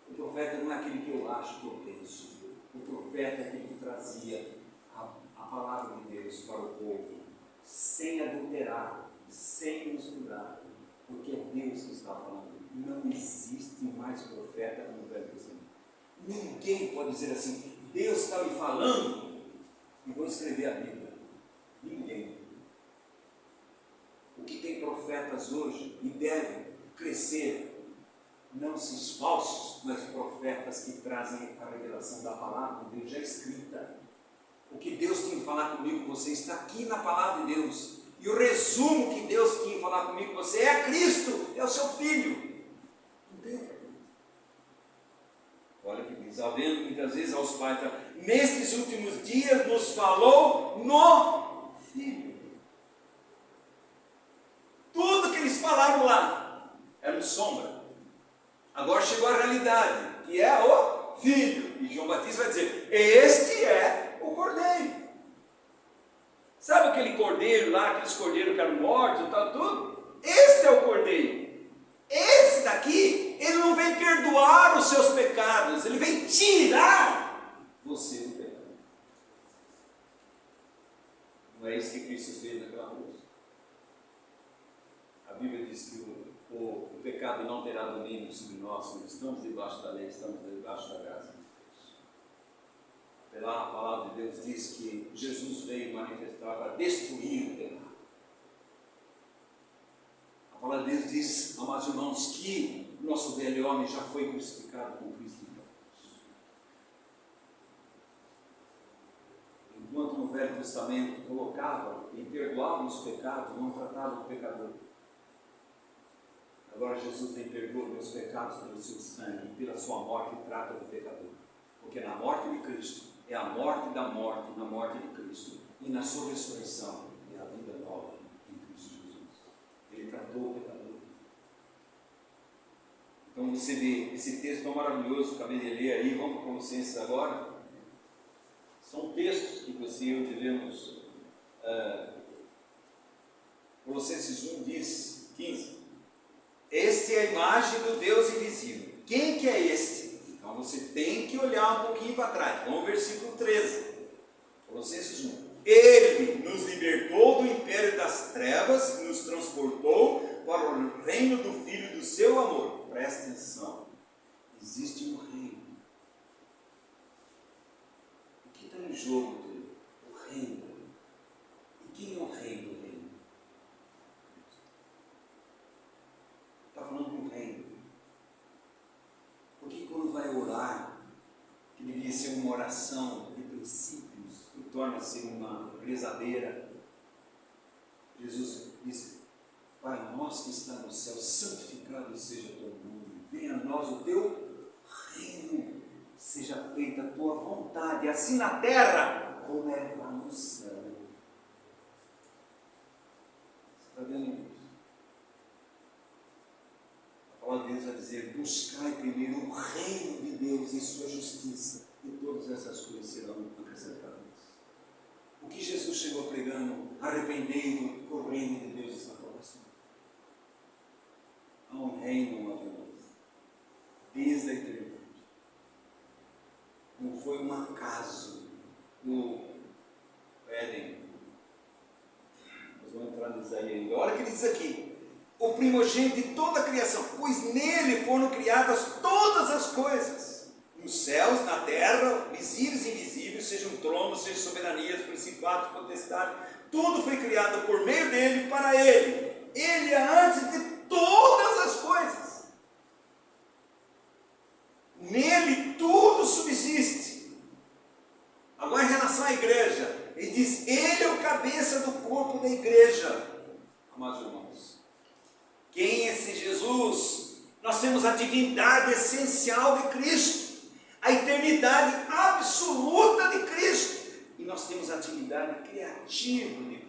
Speaker 1: O profeta não é aquele que eu acho que eu penso. O profeta é aquele que trazia a palavra de Deus para o povo, sem adulterar, sem misturar, porque é Deus que está falando. Não existe mais profeta como o Velho Testamento. Ninguém pode dizer assim, Deus está me falando e vou escrever a Bíblia. Ninguém. O que tem profetas hoje e devem crescer, não esses falsos, mas profetas que trazem a revelação da palavra de Deus já escrita. O que Deus tem que falar comigo, você está aqui na palavra de Deus. E o resumo que Deus tinha que falar comigo, você é Cristo, é o seu Filho. Entende? Olha que diz, havendo muitas vezes aos pais, nestes últimos dias nos falou no Filho. Tudo que eles falaram lá era sombra. Agora chegou a realidade, que é o Filho. E João Batista vai dizer, este é o Cordeiro. Sabe aquele cordeiro lá, aqueles cordeiros que eram mortos e tal, tudo? Este é o Cordeiro. Esse daqui, ele não vem perdoar os seus pecados, ele vem tirar você do pecado. Não é isso que Cristo fez naquela cruz? A Bíblia diz que o pecado não terá domínio sobre nós, nós estamos debaixo da lei, estamos debaixo da graça de Deus. Pela palavra de Deus diz que Jesus veio manifestar para destruir o pecado. A palavra de Deus diz, amados irmãos, que o nosso velho homem já foi crucificado com Cristo. Enquanto no Velho Testamento colocava e perdoava os pecados, não tratava o pecador. Agora Jesus tem perdoa meus pecados pelo seu sangue e pela sua morte trata do pecador. Porque na morte de Cristo é a morte da morte, na morte de Cristo. E na sua ressurreição é a vida nova em Cristo Jesus. Ele tratou o pecador. Então você vê esse texto tão maravilhoso, acabei de ler aí, vamos para Colossenses agora. São textos que você e eu devemos. Colossenses 1 diz, 15. Este é a imagem do Deus invisível. Quem que é este? Então você tem que olhar um pouquinho para trás. Vamos ao versículo 13. Colossenses 1. Ele nos libertou do império das trevas e nos transportou para o reino do Filho do seu amor. Presta atenção. Existe um reino. O que está em jogo? O reino. E quem é o rei do reino? Está falando de um reino. Porque quando vai orar, que deveria ser uma oração de princípios, e torna-se uma rezadeira, Jesus diz, Pai nosso que está no céu, santificado seja o teu nome, venha a nós o teu reino, seja feita a tua vontade, assim na terra, como é lá no céu. Você está vendo isso? A palavra de Deus vai dizer, buscai primeiro o reino de Deus e sua justiça, e todas essas coisas serão acrescentadas. O que Jesus chegou pregando, arrependei-vos, que o reino de Deus está próximo. Há um reino, uma vez, desde a eternidade. Não foi um acaso no Éden. Nós vamos entrar nisso aí ainda. Olha o que ele diz aqui. O primogênito de toda a criação, pois nele foram criadas todas as coisas, nos céus, na terra, visíveis e invisíveis, sejam tronos, sejam soberanias, principados, potestades, tudo foi criado por meio dele, para ele. Ele é antes de todas as coisas. Nele tudo subsiste. Agora, em relação à igreja, ele diz: Ele é o cabeça do corpo da igreja. Amados irmãos, quem é esse Jesus? Nós temos a divindade essencial de Cristo, a eternidade absoluta de Cristo, e nós temos a atividade criativa de Cristo.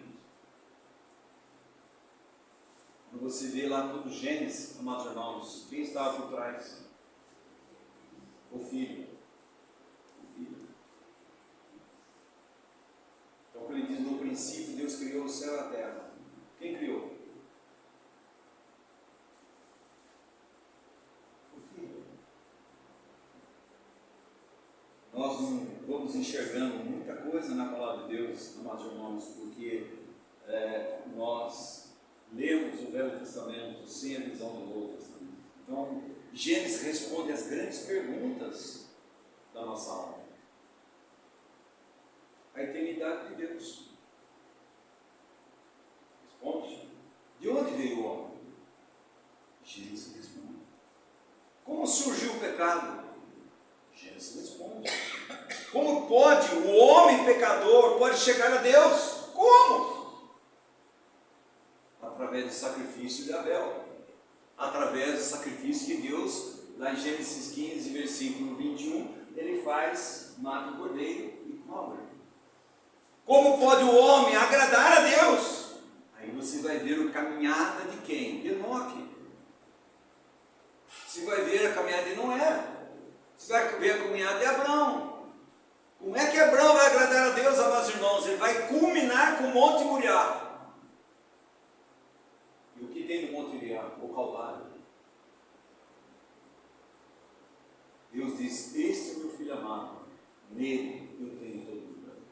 Speaker 1: Quando você vê lá todo Gênesis, amados irmãos, quem estava por trás? O Filho. O Filho. Então, quando ele diz: no princípio Deus criou o céu e a terra, quem criou? O Filho. Nós não vamos enxergando muita coisa na palavra de Deus, amados irmãos, porque nós lemos o Velho Testamento sem a visão do Novo Testamento. Então, Gênesis responde às grandes perguntas da nossa alma. A eternidade de Deus. Responde. De onde veio o homem? Gênesis responde. Como surgiu o pecado? Gênesis responde. Como pode o homem pecador pode chegar a Deus? Como? Através do sacrifício de Abel, através do sacrifício que Deus, lá em Gênesis 15, versículo 21, ele faz, mata o cordeiro e come. Como pode o homem agradar a Deus? Aí você vai ver a caminhada de quem? De Enoque. Você vai ver a caminhada de Noé. Você vai ver a caminhada de Abraão. Como é que Abraão vai agradar a Deus, amados irmãos? Ele vai culminar com o Monte Moriá. E o que tem no Monte Moriá? O Calvário. Deus diz: este é o meu filho amado, nele eu tenho todo o prazer.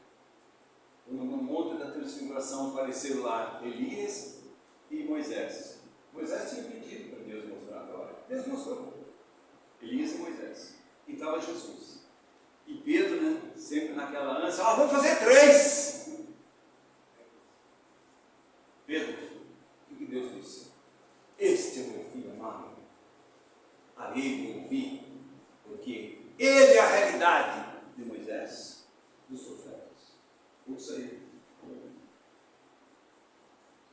Speaker 1: Quando no Monte da Transfiguração apareceram lá Elias e Moisés. Moisés tinha pedido para Deus mostrar a glória. Deus mostrou. Elias e Moisés. E estava Jesus. E Pedro, né, sempre naquela ânsia: vamos fazer 3. Pedro, o que Deus disse? Este é o meu filho amado, a ele eu ouvi, porque ele é a realidade de Moisés, dos profetas. Ouça aí.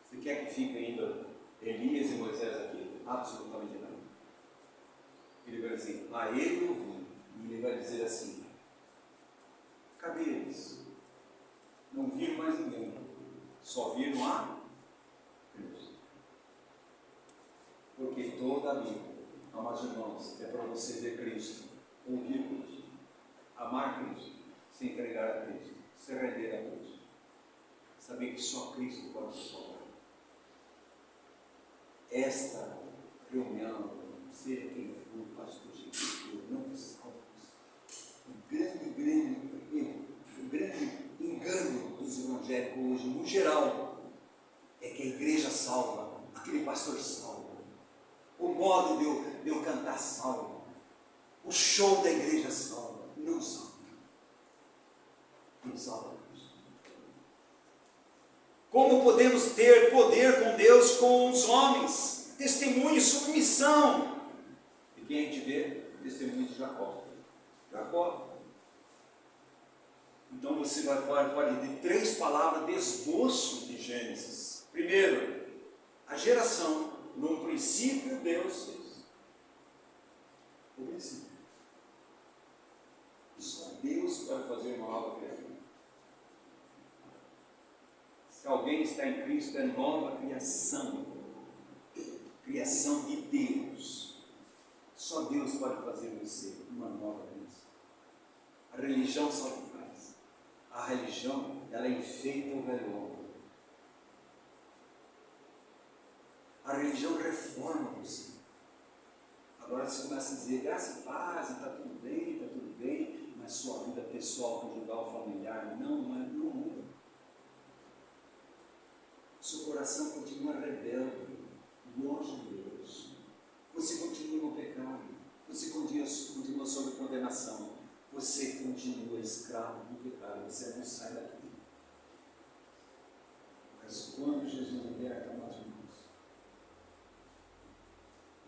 Speaker 1: Você quer que fique ainda Elias e Moisés aqui? Absolutamente não. Ele vai dizer: a ele eu ouvi. E ele vai dizer assim: cadê eles? Não viram mais ninguém, só viram a Cristo. Porque toda a Bíblia, amados irmãos, é para você ver Cristo, ouvir Cristo, amar Cristo, se entregar a Cristo, se render a Cristo, saber que só Cristo pode te salvar. Esta reunião, seja quem for, pastor, não precisamos. O grande engano dos evangélicos hoje, no geral, é que a igreja salva, aquele pastor salva, o modo de eu cantar salva, o show da igreja salva. Não salva. Não salva Cristo. Como podemos ter poder com Deus, com os homens? Testemunho e submissão. E quem a gente vê? Testemunho de Jacó. Jacó. Então você pode ter 3 palavras de esboço de Gênesis. Primeiro, a geração. No princípio Deus fez. O princípio. Só Deus pode fazer uma nova criatura. Se alguém está em Cristo, é nova criação. Criação de Deus. Só Deus pode fazer você uma nova criação. A religião só o faz. A religião, ela enfeita o velho homem. A religião reforma você. Agora você começa a dizer: graça e paz, está tudo bem, mas sua vida pessoal, conjugal, familiar, não muda. Seu coração continua rebelde, longe de Deus. Você continua no pecado, você continua sob condenação, você continua escravo do pecado, você não sai daqui. Mas quando Jesus liberta, amados irmãos,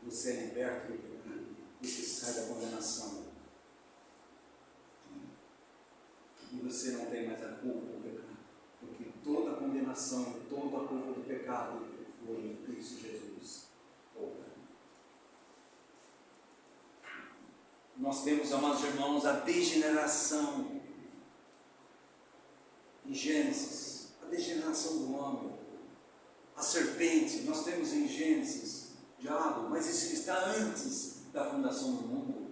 Speaker 1: você é liberto do pecado, você sai da condenação. E você não tem mais a culpa do pecado, porque toda a condenação e toda a culpa do pecado foi em Cristo Jesus. Nós temos, amados irmãos, a degeneração em Gênesis, a degeneração do homem, a serpente. Nós temos em Gênesis diabo, mas isso está antes da fundação do mundo.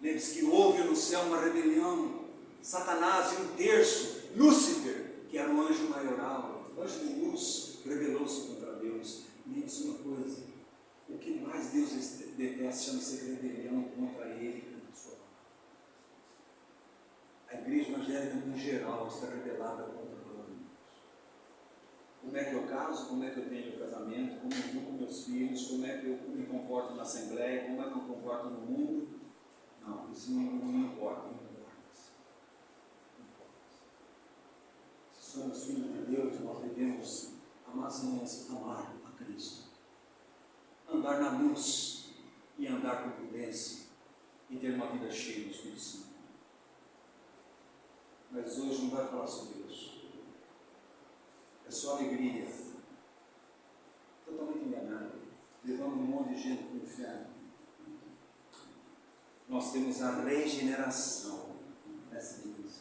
Speaker 1: Lembre-se que houve no céu uma rebelião. Satanás e um terço, Lúcifer, que era o anjo maioral, o anjo de luz, rebelou-se contra Deus. Lembre-se uma coisa: o que mais Deus detesta chama-se rebelião contra Ele. A igreja evangélica em geral está rebelada contra a palavra de Deus. Como é que eu caso? Como é que eu tenho casamento? Como eu vivo com meus filhos? Como é que eu me comporto na assembleia? Como é que eu me comporto no mundo? Não, isso não importa. Não importa. Se somos filhos de Deus, nós devemos amar a Cristo. Andar na luz e andar com prudência e ter uma vida cheia do Espírito Santo. Mas hoje não vai falar sobre isso. É só alegria. Totalmente enganado. Levando um monte de gente para o inferno. Nós temos a regeneração nessa igreja.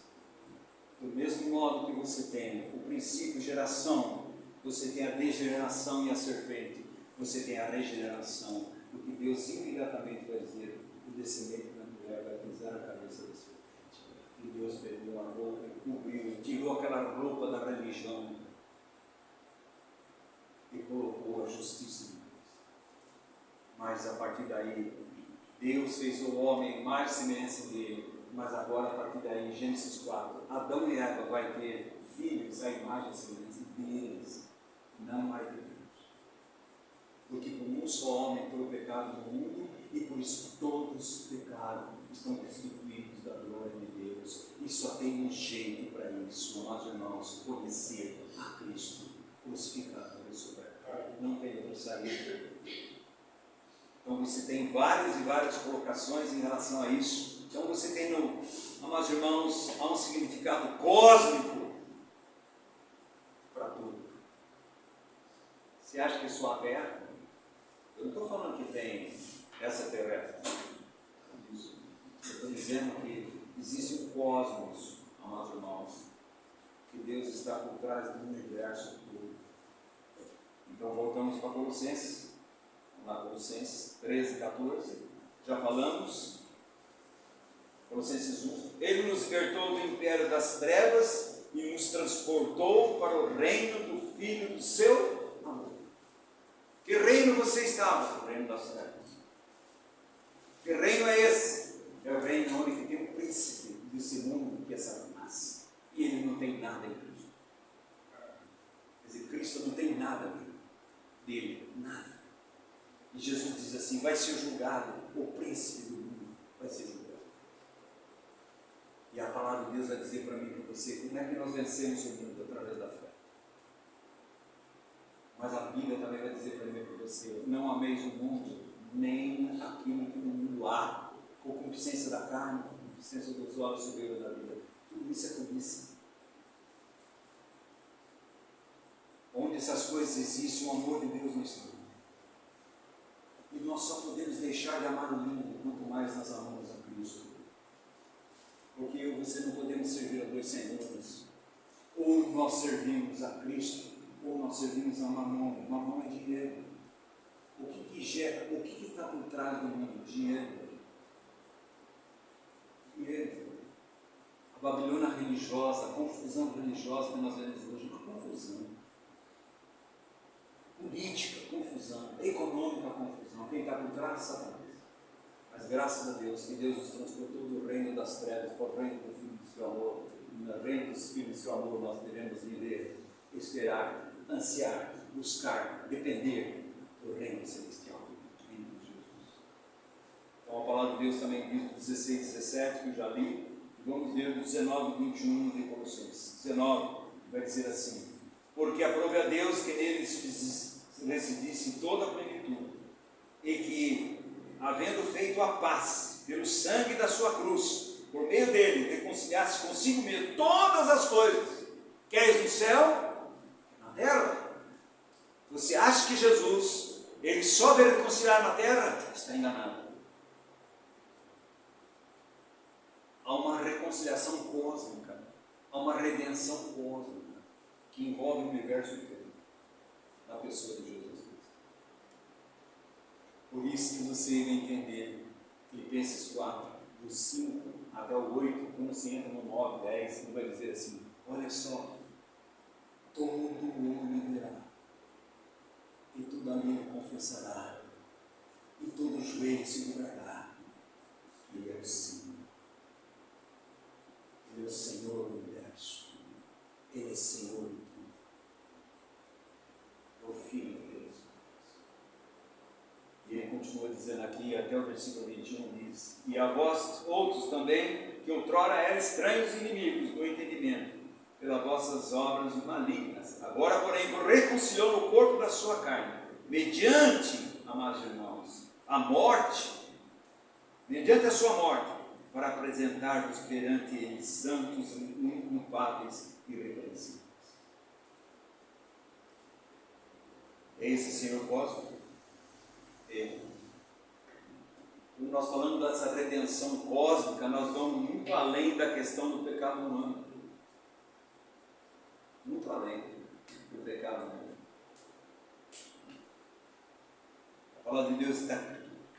Speaker 1: Do mesmo modo que você tem o princípio, geração, você tem a degeneração e a serpente. Você tem a regeneração. O que Deus imediatamente vai dizer: o descendente da mulher vai pisar a cabeça da serpente. E Deus pegou a roupa e cobriu, tirou aquela roupa da religião e colocou a justiça em Deus. Mas a partir daí, Deus fez o homem mais semelhança dele. Mas agora, a partir daí, em Gênesis 4, Adão e Eva vai ter filhos à imagem e semelhança deles, não mais de Deus. Porque por um só homem entrou o pecado no mundo, e por isso todos pecaram, estão destituídos da glória de Deus. E só tem um jeito para isso, amados irmãos: conhecer a Cristo crucificado e ressurreto. Não tem outra saída. Então você tem várias e várias colocações em relação a isso. Então você tem, amados irmãos, há um significado cósmico para tudo. Você acha que é só a terra? Eu não estou falando que tem essa terrestre. Eu estou dizendo que existe um cosmos, amados irmãos, que Deus está por trás do universo todo. Então voltamos para Colossenses. Vamos lá, Colossenses 13, 14. Já falamos. Colossenses 1. Ele nos libertou do império das trevas e nos transportou para o reino do Filho do seu amor. Que reino você estava? O reino das trevas. Que reino é esse? É o reino onde tem um príncipe desse mundo, que é Satanás. E ele não tem nada em Cristo. Quer dizer, Cristo não tem nada dele, nada. E Jesus diz assim: vai ser julgado o príncipe do mundo, vai ser julgado. E a palavra de Deus vai dizer para mim e para você: como é que nós vencemos o mundo? Através da fé. Mas a Bíblia também vai dizer para mim e para você: não ameis o mundo, nem aquilo que no mundo há, concupiscência da carne, concupiscência dos olhos, soberba da vida. Tudo isso é cobiça. Onde essas coisas existem, o amor de Deus não está. E nós só podemos deixar de amar o mundo quanto mais nós amamos a Cristo. Porque eu e você não podemos servir a dois senhores. Ou nós servimos a Cristo, ou nós servimos a Mamon. Mamon é dinheiro. O que gera, o que está por trás do mundo? Dinheiro. Dinheiro. A Babilônia religiosa, a confusão religiosa que nós vemos hoje, uma confusão. Política, confusão. Econômica, confusão. Quem está por trás? Satanás. Mas graças a Deus, que Deus nos transportou do reino das trevas para o reino do Filho do seu amor. E no reino dos filhos do seu amor nós devemos viver, esperar, ansiar, buscar, depender do reino celestial, do reino de Jesus. Então a palavra de Deus também diz no 16, 17, que eu já li. Vamos ver o 19 e 21 de Colossenses. 19 vai dizer assim: porque aprove a Deus que nele residisse toda a plenitude, e que, havendo feito a paz pelo sangue da sua cruz, por meio dele, reconciliasse consigo mesmo todas as coisas, quer no céu, na terra. Você acha que Jesus, ele só veio reconciliar na terra? Está enganado. Há uma reconciliação cósmica, há uma redenção cósmica, que envolve o universo inteiro, na pessoa de Jesus Cristo. Por isso que você deve entender Filipenses 4, do 5 até o 8, quando você entra no 9, 10, ele vai dizer assim: olha só, todo homem verá, e toda língua confessará, e todo joelho se dobrará, que Ele é o Senhor. Ele é o Senhor do universo. Ele é Senhor de tudo. É o Filho de Deus. E ele continua dizendo aqui, até o versículo 21, diz: e a vós outros também, que outrora eram estranhos e inimigos do entendimento, pelas vossas obras malignas, agora porém vos reconciliou no corpo da sua carne, mediante, amados irmãos, a morte, mediante a sua morte, para apresentar-vos perante ele santos, inculpáveis e irrepreensíveis. É esse Senhor cósmico? É. Quando nós falamos dessa redenção cósmica, nós vamos muito além da questão do pecado humano. Muito além do pecado humano. A palavra de Deus está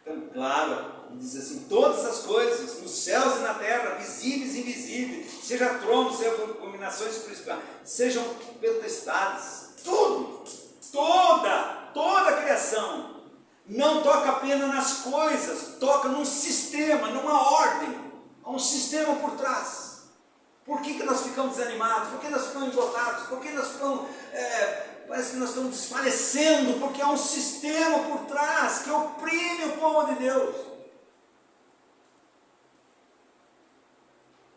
Speaker 1: tão clara, diz assim: todas as coisas, nos céus e na terra, visíveis e invisíveis, seja tronos, seja abominações principais, sejam potestades, tudo, toda a criação, não toca apenas nas coisas, toca num sistema, numa ordem, há um sistema por trás. Por que nós ficamos desanimados? Por que nós ficamos esgotados? Por que nós ficamos, parece que nós estamos desfalecendo? Porque há um sistema por trás que oprime o povo de Deus.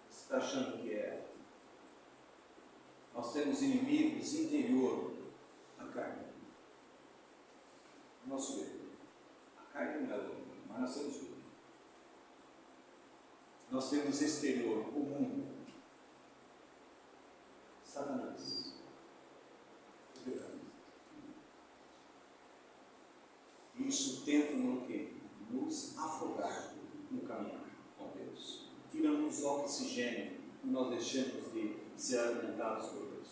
Speaker 1: Você está achando que é? Nós temos inimigos interior, a carne. O nosso erro. A carne não é louca, mas nós temos tudo. Nós temos exterior, o mundo. Satanás. Isso tenta no quê? Nos afogar no caminhar com Deus. Tirando-nos o oxigênio e nós deixamos de ser alimentados por Deus.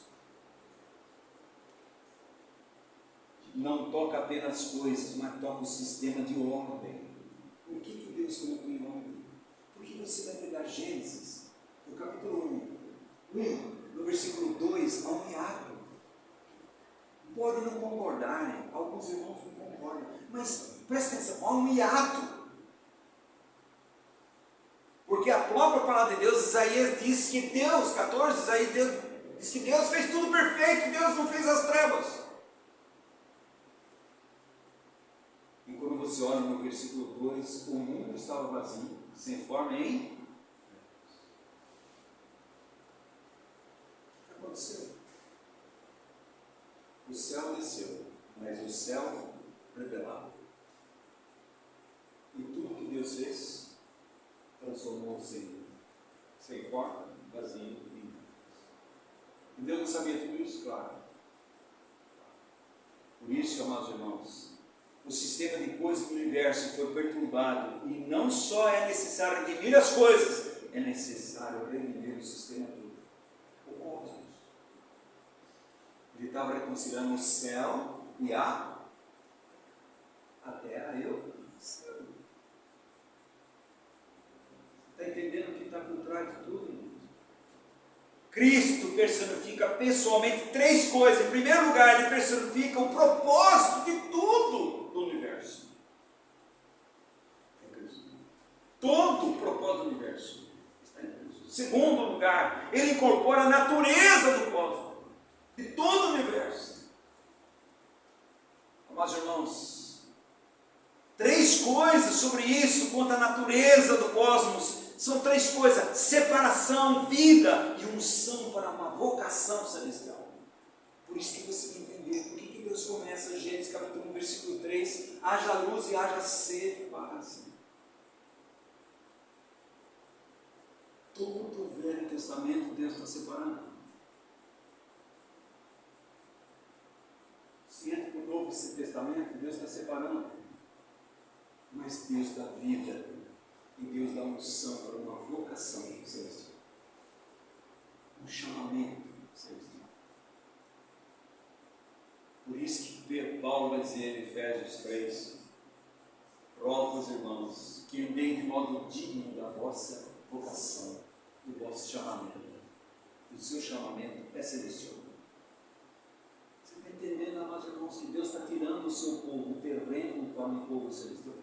Speaker 1: Não toca apenas coisas, mas toca o sistema de ordem. Por que Deus colocou em ordem? Porque você vai pegar Gênesis, no capítulo 1, no versículo 2, há um hiato. Podem não concordarem, alguns irmãos não concordam, mas presta atenção, há um hiato. Porque a própria palavra de Deus, Isaías diz que Deus, 14, Isaías diz que Deus fez tudo perfeito, Deus não fez as trevas. E quando você olha no versículo 2, o mundo estava vazio, sem forma em... O que aconteceu? O céu desceu, mas o céu rebelado. E tudo que Deus fez, transformou-se sem forma, vazio e limpo. E Deus não sabia tudo isso? Claro. Por isso, amados irmãos, o sistema de coisas do universo foi perturbado, e não só é necessário redimir as coisas, é necessário redimir o sistema todo, o cosmos. Ele estava reconciliando o céu e a terra e o céu. Você está entendendo o que está por trás de tudo, irmãos? Cristo personifica pessoalmente três coisas. Em primeiro lugar, ele personifica o propósito de tudo do universo. É Cristo. Todo o propósito do universo está em Cristo. Em segundo lugar, ele incorpora a natureza do cosmos, de todo o universo. Amados irmãos, três coisas sobre isso, quanto à natureza do cosmos. São três coisas: separação, vida e unção para uma vocação celestial. Por isso que você vai entender por que Deus começa, Gênesis capítulo 1, versículo 3, haja luz e haja separação. Todo o Velho Testamento Deus está separando. Se entra no Novo Testamento, Deus está separando. Mas Deus dá vida e Deus dá unção para uma vocação celestial. Um chamamento celestial. Por isso que Paulo vai dizer em Efésios 3, rogo, irmãos, que andem de modo digno da vossa vocação, do vosso chamamento. O seu chamamento é celestial. Você está entendendo, amados irmãos, que Deus está tirando o seu povo, o terreno para um povo celestial?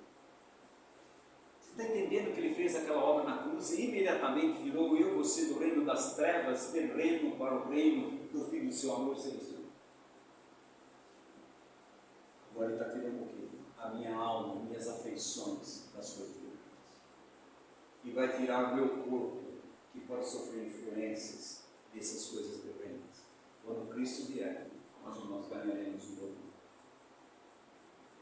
Speaker 1: Você está entendendo que Ele fez aquela obra na cruz e imediatamente virou eu e você do reino das trevas, terreno para o reino do Filho do seu amor celestial? Agora Ele está tirando o quê? A minha alma, minhas afeições das coisas de Deus. E vai tirar o meu corpo, que pode sofrer influências dessas coisas terrenas. Quando Cristo vier, nós ganharemos o mundo.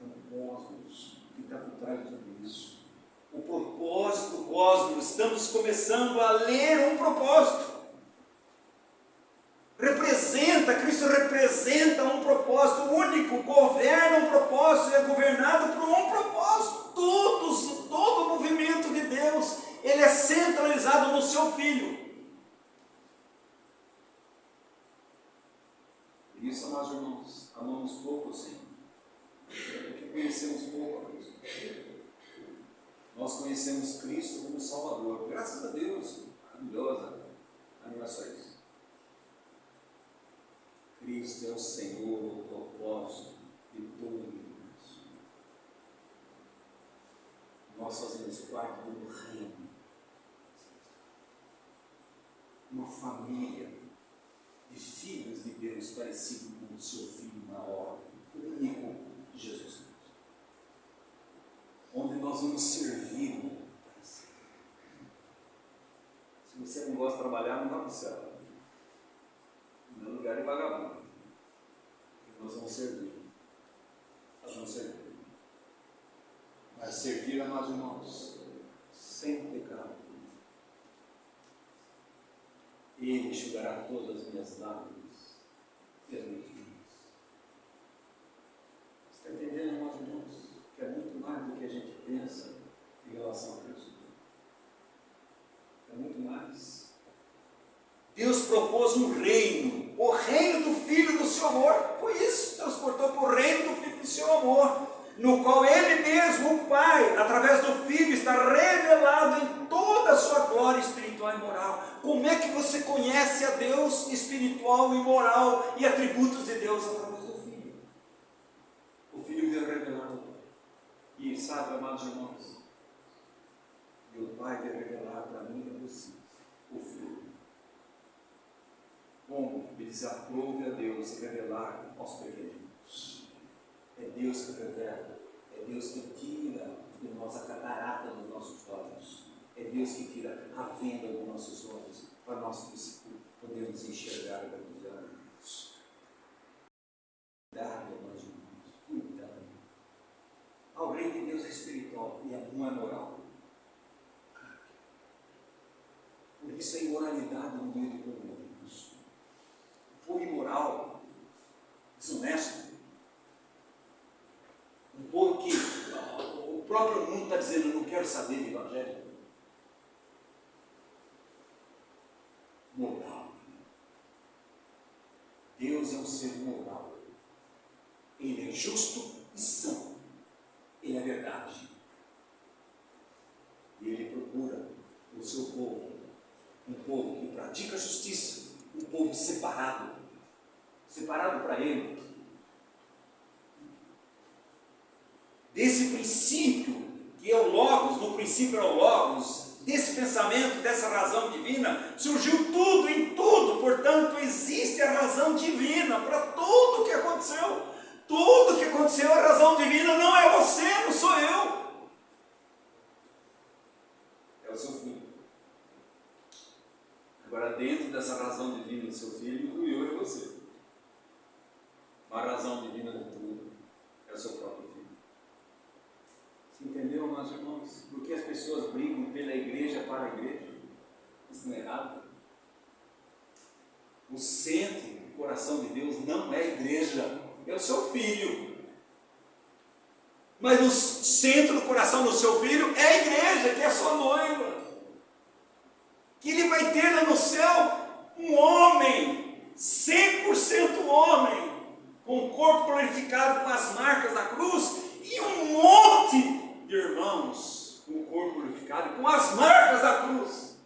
Speaker 1: É um cosmos que está por trás de tudo isso. O propósito do cosmos, estamos começando a ler um propósito. Cristo representa um propósito único, governa um propósito e é governado por um propósito. Todo o movimento de Deus, ele é centralizado no seu Filho. Por isso, amados irmãos, amamos pouco o Senhor, porque conhecemos pouco a Cristo. Nós conhecemos Cristo como Salvador, graças a Deus, maravilhosa, não é só isso. Cristo é o Senhor, o propósito de todo o universo. Nós fazemos parte do reino, uma família de filhos de Deus parecido com o seu Filho maior, o único Jesus Cristo, onde nós vamos servir para sempre. Se você não gosta de trabalhar, não vá para o céu. Não é lugar de vagabundo. Nós vamos servir. Nós vamos servir. Mas servir, amados irmãos, sem pecado. Ele enxugará todas as minhas lágrimas e as minhas lágrimas. Você está entendendo, amados irmãos? Que é muito mais do que a gente pensa em relação a Cristo. É muito mais. Deus propôs um reino, o reino do Filho do seu amor. Foi isso, transportou para o reino do Filho do seu amor, no qual Ele mesmo, o Pai, através do Filho, está revelado em toda a sua glória espiritual e moral. Como é que você conhece a Deus espiritual e moral e atributos de Deus através do Filho? O Filho veio revelar o Pai. E sabe, amados irmãos, e o Pai veio revelar para mim e para você, o Filho. Como eles aprove a Deus revelar aos pequeninos. É Deus que revela, é Deus que tira de nós a catarata dos nossos olhos, é Deus que tira a venda dos nossos olhos, para nós podermos enxergar e brilhar em Deus. Cuidado, meus irmãos, cuidado. O reino de Deus é espiritual e não é moral. Por isso a imoralidade no meio do povo de Deus. Povo imoral, desonesto, um povo que o próprio mundo está dizendo, eu não quero saber de evangelho. Moral. Deus é um ser moral. Ele é justo e santo. Ele é verdade. E Ele procura o seu povo, um povo que pratica justiça, um povo separado para Ele. Desse princípio, que é o Logos, no princípio é o Logos, desse pensamento, dessa razão divina, surgiu tudo em tudo, portanto existe a razão divina para tudo o que aconteceu. Tudo que aconteceu, a razão divina não é você, não sou eu. É o seu filho. Agora, dentro dessa razão divina do seu filho, inclui eu e você. A razão divina do irmãos? Porque as pessoas brigam pela igreja para a igreja? Isso não é errado? O centro do coração de Deus não é a igreja, é o seu filho. Mas no centro do coração do seu filho é a igreja, que é a sua noiva. Que ele vai ter lá no céu um homem, 100% homem, com o corpo glorificado com as marcas da cruz, e um monte de irmãos com o corpo glorificado com as marcas da cruz.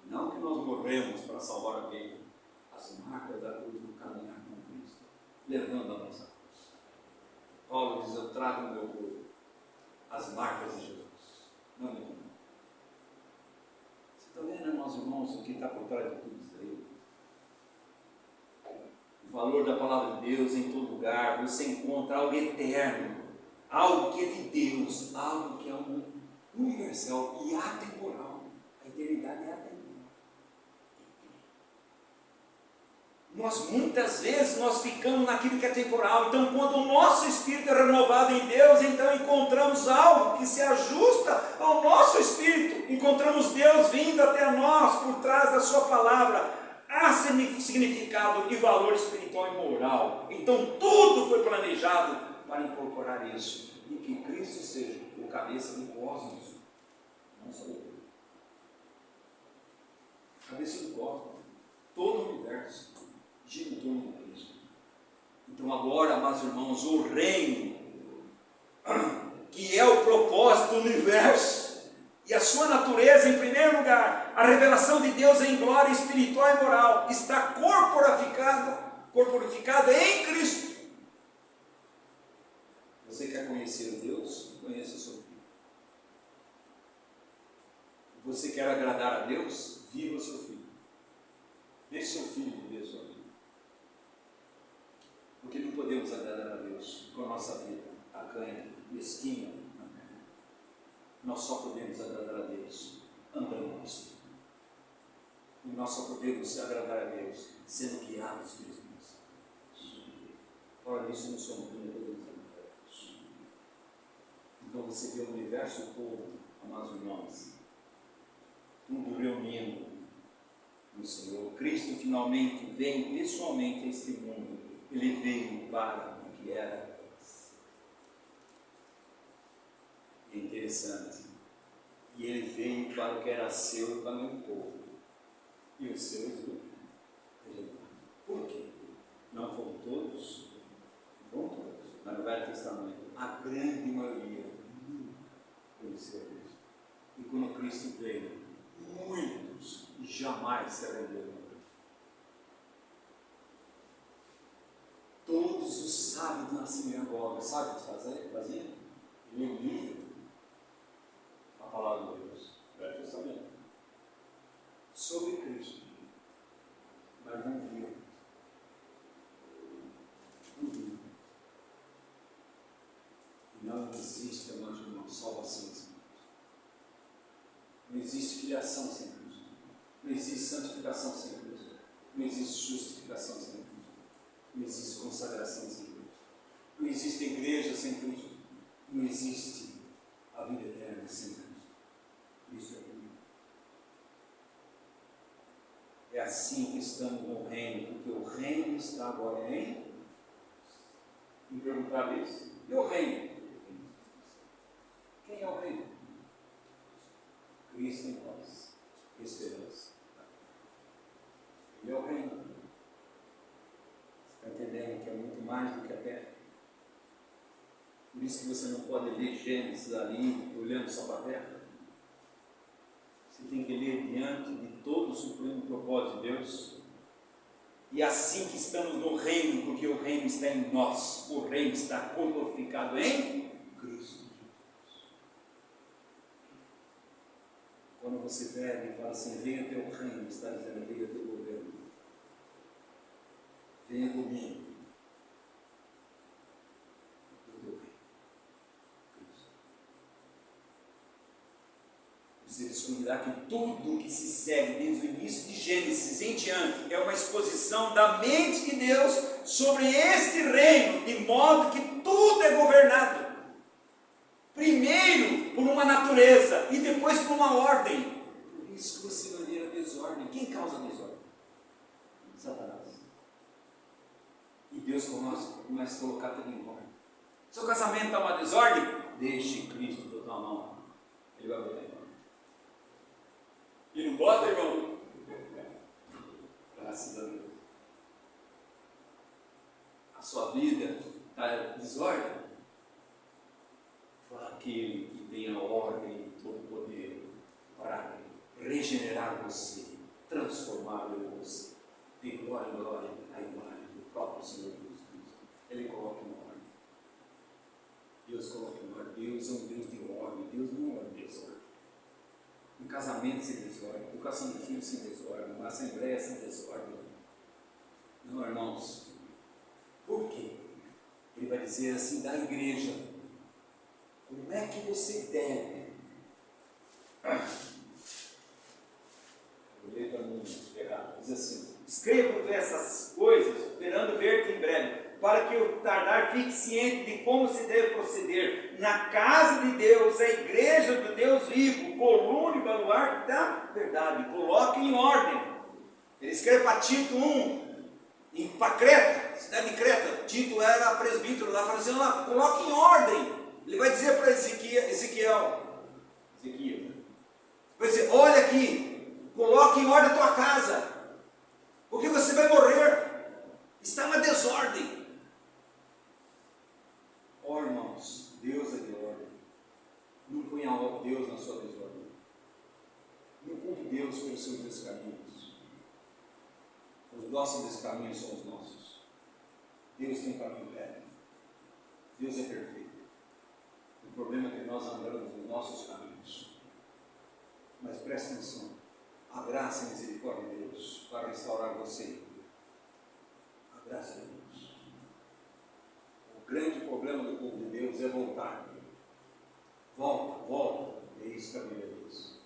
Speaker 1: Não que nós morremos para salvar alguém, as marcas da cruz no caminhar com Cristo, levando a nossa cruz. Paulo diz: eu trago no meu corpo as marcas de Jesus, não me engano. Você está vendo, irmãos, o que está por trás de tudo isso aí? O valor da palavra de Deus em todo lugar. Você encontra algo eterno, algo que é de Deus, algo que é universal e atemporal. A eternidade é atemporal. Muitas vezes nós ficamos naquilo que é temporal. Então, quando o nosso espírito é renovado em Deus, então encontramos algo que se ajusta ao nosso espírito. Encontramos Deus vindo até nós por trás da sua palavra. Há significado e valor espiritual e moral. Então, tudo foi planejado para incorporar isso, e que Cristo seja o cabeça do cosmos, não só do cabeça do cosmos, todo o universo gira em torno de Cristo. Então agora, amados irmãos, o reino, que é o propósito do universo, e a sua natureza, em primeiro lugar, a revelação de Deus em glória espiritual e moral, está corporificada em Cristo. Você quer conhecer Deus? Conheça o seu filho. Você quer agradar a Deus? Viva o seu filho. Deixe seu filho viver a sua vida. Porque não podemos agradar a Deus com a nossa vida tacanha, mesquinha. Nós só podemos agradar a Deus andando no Espírito. E nós só podemos agradar a Deus sendo guiados pelo Espírito Santo. Fora disso, não somos, não podemos agradar a Deus. Então você vê o universo todo, amados irmãos, tudo reunindo no Senhor. Cristo finalmente veio pessoalmente a este mundo. Ele veio para o que era. É interessante. E ele veio para o que era seu e para o meu povo. E os seus rejeitaram. Por quê? Não foram todos? Não foram todos. Mas no Velho Testamento, a grande maioria conheceu a Cristo. E quando Cristo veio, muitos jamais se arrependeram. Todos os sábios na sinagoga, sabe o que faziam? Liam a palavra de Deus, Velho Testamento, sobre Cristo, mas não viam. Não viam. E não existe, amados irmãos, salvação sem Cristo. Não existe filiação sem Cristo. Não existe santificação sem Cristo. Não existe justificação sem Cristo. Não existe consagração sem Cristo. Não existe igreja sem Cristo. Não existe a vida eterna sem Cristo. Isso é tudo. É assim que estamos no reino, porque o reino está agora em. Me perguntar isso? E o reino? Quem é o reino? Cristo em nós. Esperança. Ele é o reino. Está entendendo que é muito mais do que a terra? Por isso que você não pode ler Gênesis ali, olhando só para a terra. Você tem que ler diante de todo o supremo propósito de Deus. E assim que estamos no reino, porque o reino está em nós, o reino está corporificado em Cristo Jesus. Quando você bebe e fala assim, venha teu reino, está dizendo, venha teu governo. Venha comigo. Do teu reino. Cristo. Você descobrirá que tudo que se segue desde o início de Gênesis em diante é uma exposição da mente de Deus sobre este reino, de modo que tudo é governado.
Speaker 2: Primeiro por uma natureza e depois por uma ordem.
Speaker 1: Por isso que você vai ver a desordem. Quem causa a desordem?
Speaker 2: Satanás.
Speaker 1: E Deus começa a colocar tudo em ordem.
Speaker 2: Seu casamento está uma desordem? Deixe Cristo botar a mão.
Speaker 1: Ele vai botar em ordem.
Speaker 2: E não bota, irmão? Graças a Deus.
Speaker 1: A sua vida está em desordem?
Speaker 2: Foi aquele que tem a ordem e todo o poder para regenerar você, transformar você, de glória em glória, a imagem do próprio Senhor Jesus Cristo. Ele coloca em ordem. Deus coloca em ordem. Deus é um Deus de ordem. Deus não é um desordem. Um casamento sem desordem, educação de filhos sem desordem, uma assembleia sem desordem. Não, irmãos. Por quê? Ele vai dizer assim da igreja: como é que você deve? Vou ler para mim pegar. Diz assim: escrevo essas coisas, esperando ver-te em breve, para que o tardar fique ciente de como se deve proceder na casa de Deus, a igreja do Deus vivo, coluna e baluarte da verdade. Coloque em ordem. Ele escreve para Tito 1, para Creta, cidade de Creta. Tito era presbítero lá, falando assim: lá, coloque em ordem. Ele vai dizer para Ezequiel, vai dizer: olha aqui, coloque em ordem a tua casa, porque você vai morrer, está uma desordem. Ó irmãos, Deus é de ordem. Não ponha Deus na sua desordem. Não culpe Deus pelos seus descaminhos. Os nossos descaminhos são os nossos. Deus tem caminho reto. Deus é perfeito. O problema é que nós andamos nos nossos caminhos. Mas preste atenção: a graça e a misericórdia de Deus para restaurar você. A graça de Deus. O grande problema do povo de Deus é voltar. Volta. Eis que a Bíblia diz: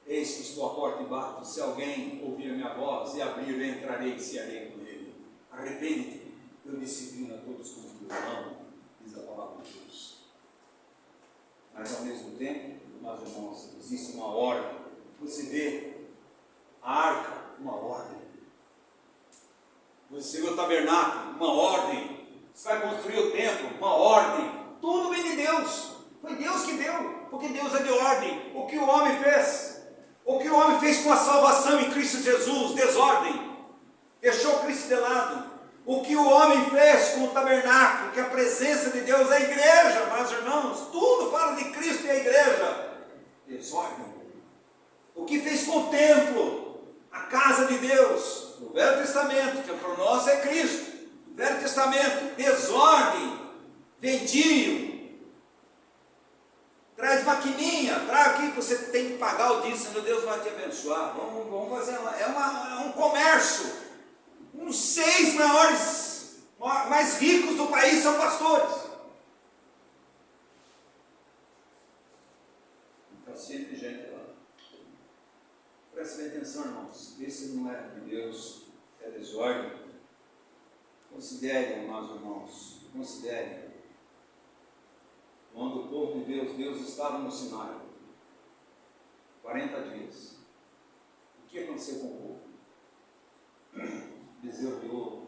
Speaker 2: eis que estou à porta e bato. Se alguém ouvir a minha voz e abrir, eu entrarei e cearei com ele. Arrepende-te, eu disciplino a todos como eu amo, diz a palavra de Deus. Mas ao mesmo tempo, meus irmãos, existe uma ordem. Você vê a arca, uma ordem. Você vê o tabernáculo, uma ordem. Você vai construir o templo, uma ordem. Tudo vem de Deus. Foi Deus que deu, porque Deus é de ordem. O que o homem fez? O que o homem fez com a salvação em Cristo Jesus? Desordem. Deixou Cristo de lado. O que o homem fez com o tabernáculo, que é a presença de Deus, a igreja, meus irmãos, tudo fala de Cristo e a igreja. Desordem. O que fez com o templo, a casa de Deus, no Velho Testamento, que para nós é Cristo. No Velho Testamento, desordem, vedio. Traz maquininha, traz aqui que você tem que pagar o dízimo, meu Deus vai te abençoar. Vamos fazer é um comércio. Os 6 maiores, mais ricos do país são pastores. Está cheio de gente lá. Prestem atenção, irmãos. Esse não é de Deus, é desordem. Considerem, amados irmãos, considerem. Quando o povo de Deus estava no Sinai, 40 dias. O que aconteceu com o povo? Bezerro de ouro.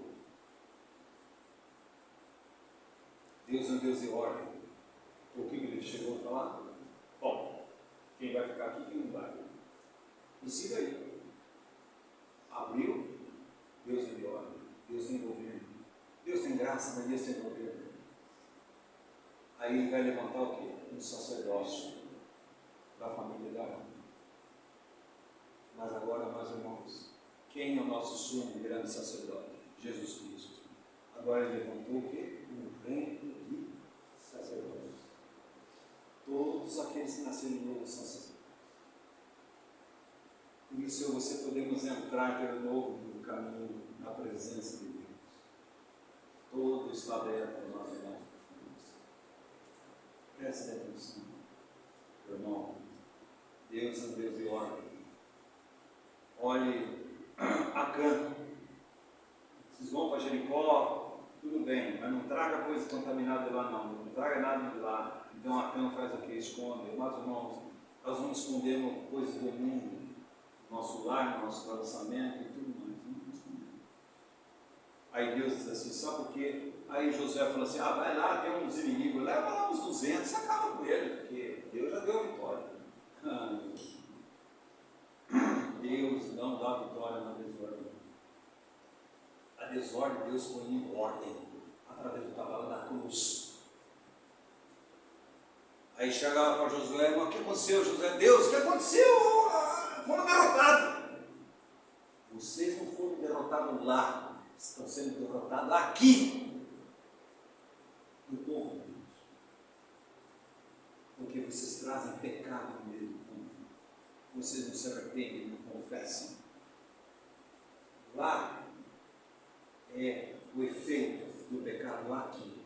Speaker 2: Deus é um Deus de ordem. O que ele chegou a falar? Bom, quem vai ficar aqui, quem não vai? Decida aí. Abriu, Deus é de ordem. Deus tem governo. Deus tem graça, mas Deus tem governo. Aí ele vai levantar o quê? Um sacerdócio da família da Arão. Mas agora, meus irmãos, quem é o nosso sumo grande sacerdote? Jesus Cristo. Agora ele levantou o quê? Um reino de sacerdotes. Todos aqueles que nasceram de novo são sacerdotes. Por isso eu e você podemos entrar pelo novo caminho na presença de Deus. Todo está aberto ao nosso lado. Preste atenção, irmão. Deus é um Deus de ordem. Olhe Acã. Vocês vão para Jericó, tudo bem, mas não traga coisa contaminada de lá não traga nada de lá,
Speaker 1: Então a cama faz o que? Esconde. Mas, irmãos, nós vamos escondendo coisas do mundo, no nosso lar, no nosso relacionamento e tudo mais. Vamos escondendo. Aí Deus diz assim, sabe por quê? Aí Josué falou assim, vai lá, tem uns inimigos, leva lá uns 200, você acaba com ele, porque Deus já deu a vitória. Deus não dá vitória na desordem. A desordem Deus põe em ordem, através do cavalo da cruz. Aí chegava para Josué, mas o que aconteceu, Josué? Deus, o que aconteceu? Foram derrotados. Vocês não foram derrotados lá, estão sendo derrotados aqui, no povo de Deus. Porque vocês trazem pecado no meio do mundo. Vocês não se arrependem, não confessam. Lá é o efeito do pecado aqui.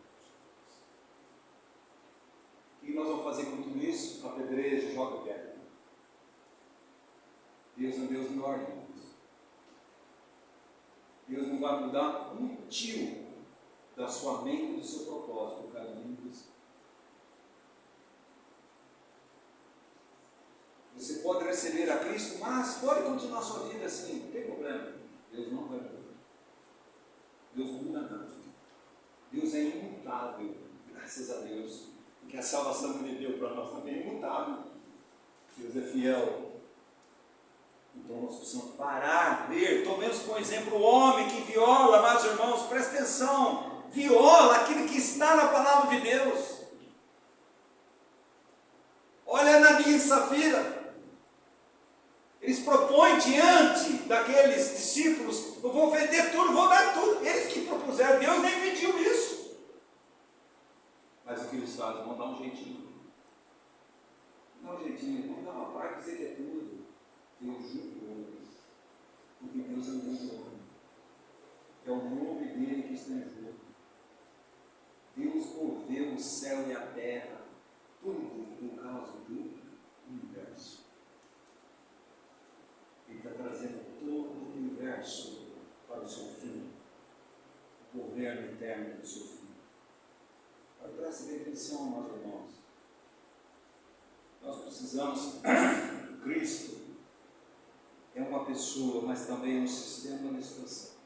Speaker 1: O que nós vamos fazer com tudo isso? Apedreja, joga pedra. Deus é um Deus de ordem. Deus não vai mudar um tio da sua mente e do seu propósito por causa disso. Você pode receber a Cristo, mas pode continuar a sua vida assim, não tem problema. Deus não vai mudar. Deus não muda nada. Deus é imutável, graças a Deus. Porque a salvação que Ele deu para nós também é imutável. Deus é fiel. Então nós precisamos parar, ver. Tomemos por exemplo o homem que viola, mas irmãos, presta atenção, viola aquilo que está na palavra de Deus. Olha Ananias e Safira. Eles propõem diante daqueles discípulos, eu vou vender tudo, vou dar tudo. Eles que propuseram, Deus nem pediu isso. Mas o que eles fazem? Vão dar um jeitinho. Vão dar um jeitinho, vão dar uma parte, dizer que é tudo. Deus julgou. Porque Deus é um Deus de honra. É o nome dele que está em jogo. Deus moveu o céu e a terra, tudo por causa do universo. Ele está trazendo todo o universo para o seu fim, o governo eterno do seu fim. Para prestar atenção, meus irmãos, nós precisamos, Cristo é uma pessoa, mas também é um sistema de expressão.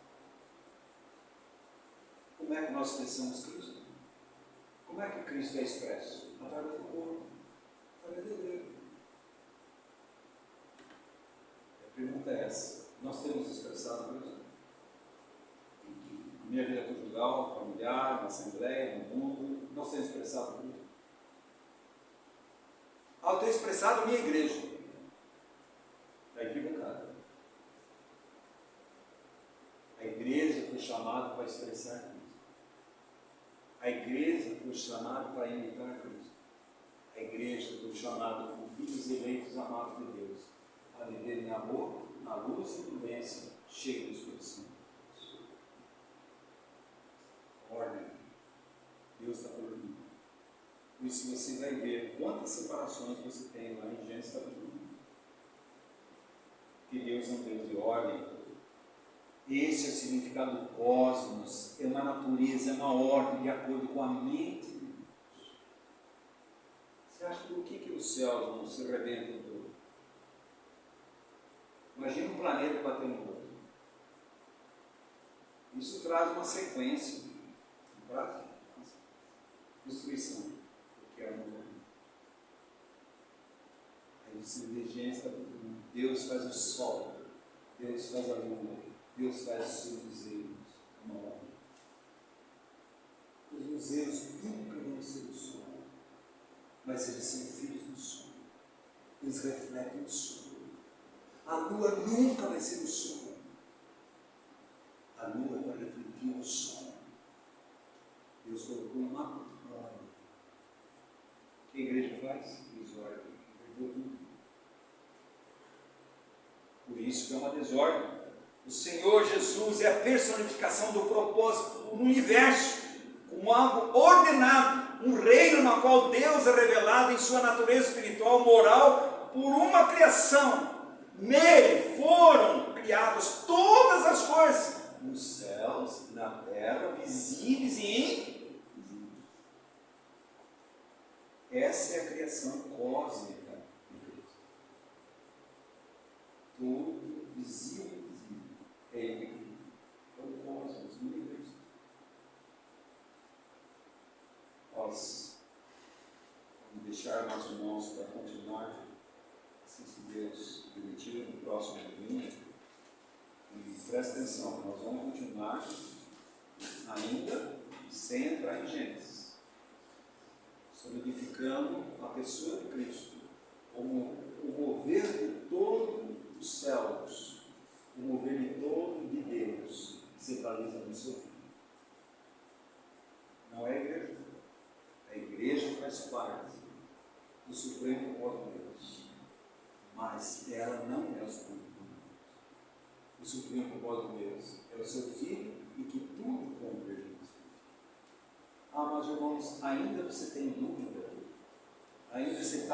Speaker 1: Como é que nós expressamos Cristo? Como é que Cristo é expresso? Através do corpo, através da igreja. A pergunta é essa: nós temos expressado Cristo? Na minha vida conjugal, familiar, na assembleia, no mundo, nós temos expressado Cristo? Eu tenho expressado minha igreja. Está equivocado. A igreja foi chamada para expressar Cristo. A igreja foi chamada para imitar Cristo. A igreja foi chamada como filhos eleitos amados de Deus, a viver em amor, na luz e prudência, cheio do Espírito Santo. Ordem. Deus está por aqui. Por isso você vai ver quantas separações você tem lá em Gênesis capítulo 1. Que Deus é um Deus de ordem. Esse é o significado do cosmos, é uma natureza, é uma ordem de acordo com a mente de Deus. Você acha que por que os céus não se rebentam todos? Imagina um planeta batendo no outro. Isso traz uma sequência, não traz? Destruição, porque é amor. Aí você vê Gênesis capítulo 1. Deus faz o sol, Deus faz a lua, Deus faz os seus luzeiros, uma ordem. Os luzeiros nunca vão ser o sol, mas eles são filhos do sol. Eles refletem o sol. A lua nunca vai ser o sol. A lua vai refletir o sol. Deus colocou uma ordem. O que a igreja faz? Desordem. Perdeu tudo. Por isso que é uma desordem. O Senhor Jesus é a personificação do propósito no universo, como algo ordenado, um reino no qual Deus é revelado em sua natureza espiritual, moral, por uma criação. Nele foram criadas todas as coisas, nos céus, na terra, visíveis e invisíveis. Essa é a criação cósmica de Cristo. Tudo visível e invisível é Ele. É o cosmos, o universo. Nós vamos deixar mais irmãos para continuar, assim, se Deus permitir, no próximo domingo. E presta atenção, nós vamos continuar ainda sem entrar em Gênesis, solidificando a pessoa de Cristo como o mover de todos os céus, o mover de todo de Deus, que centraliza no seu Filho. Não é a igreja. A igreja faz parte do supremo propósito de Deus, mas ela não é o supremo propósito. O supremo propósito de Deus é o seu Filho e que tudo converge no Filho. Ah, mas irmãos, ainda você tem dúvida? Ainda você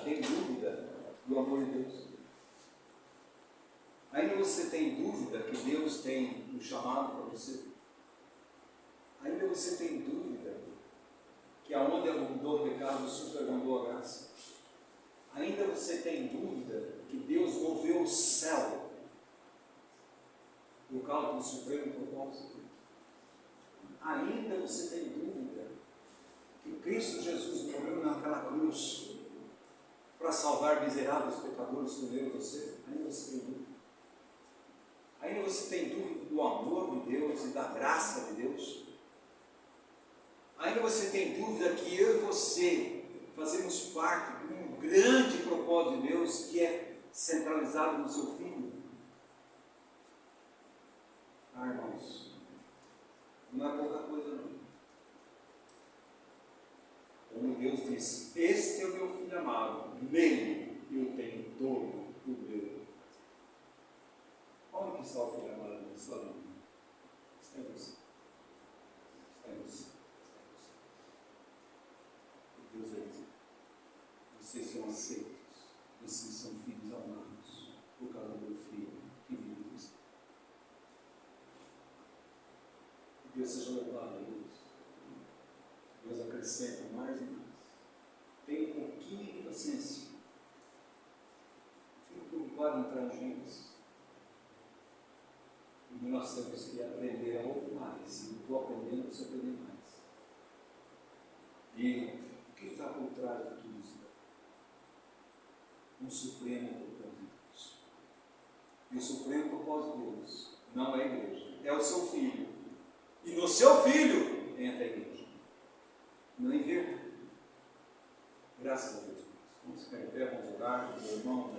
Speaker 1: tem dúvida do amor de Deus? Ainda você tem dúvida que Deus tem um chamado para você? Ainda você tem dúvida que aonde abundou o pecado, superabundou a graça? Ainda você tem dúvida que Deus moveu o céu por causa do supremo propósito? Ainda você tem dúvida que Cristo Jesus morreu naquela cruz para salvar miseráveis pecadores como eu e você? Ainda você tem dúvida? Ainda você tem dúvida do amor de Deus e da graça de Deus? Ainda você tem dúvida que eu e você fazemos parte de um grande propósito de Deus que é centralizado no seu Filho? Ah, irmãos, não é pouca coisa não. Como Deus disse, este é o meu Filho amado, nele eu tenho todo o meu. Onde que está o Filho amado na sua vida? Está em você. Está em você. Deus é dizer, vocês são aceitos, vocês são filhos amados, por causa do meu Filho que vive em você. Que Deus seja louvado, Deus. Deus acrescenta mais e mais. Tenha um pouquinho de paciência. Fico preocupado em entrar em Gênesis. E nós temos que aprender algo mais. E eu estou aprendendo, preciso aprender mais. E o que está por trás de tudo isso? Um supremo propósito de Deus. E o supremo propósito de Deus não é a igreja, é o seu Filho. E no seu Filho entra a igreja. Não inverta. Graças a Deus. Vamos ficar em pé, vamos orar, meu irmão.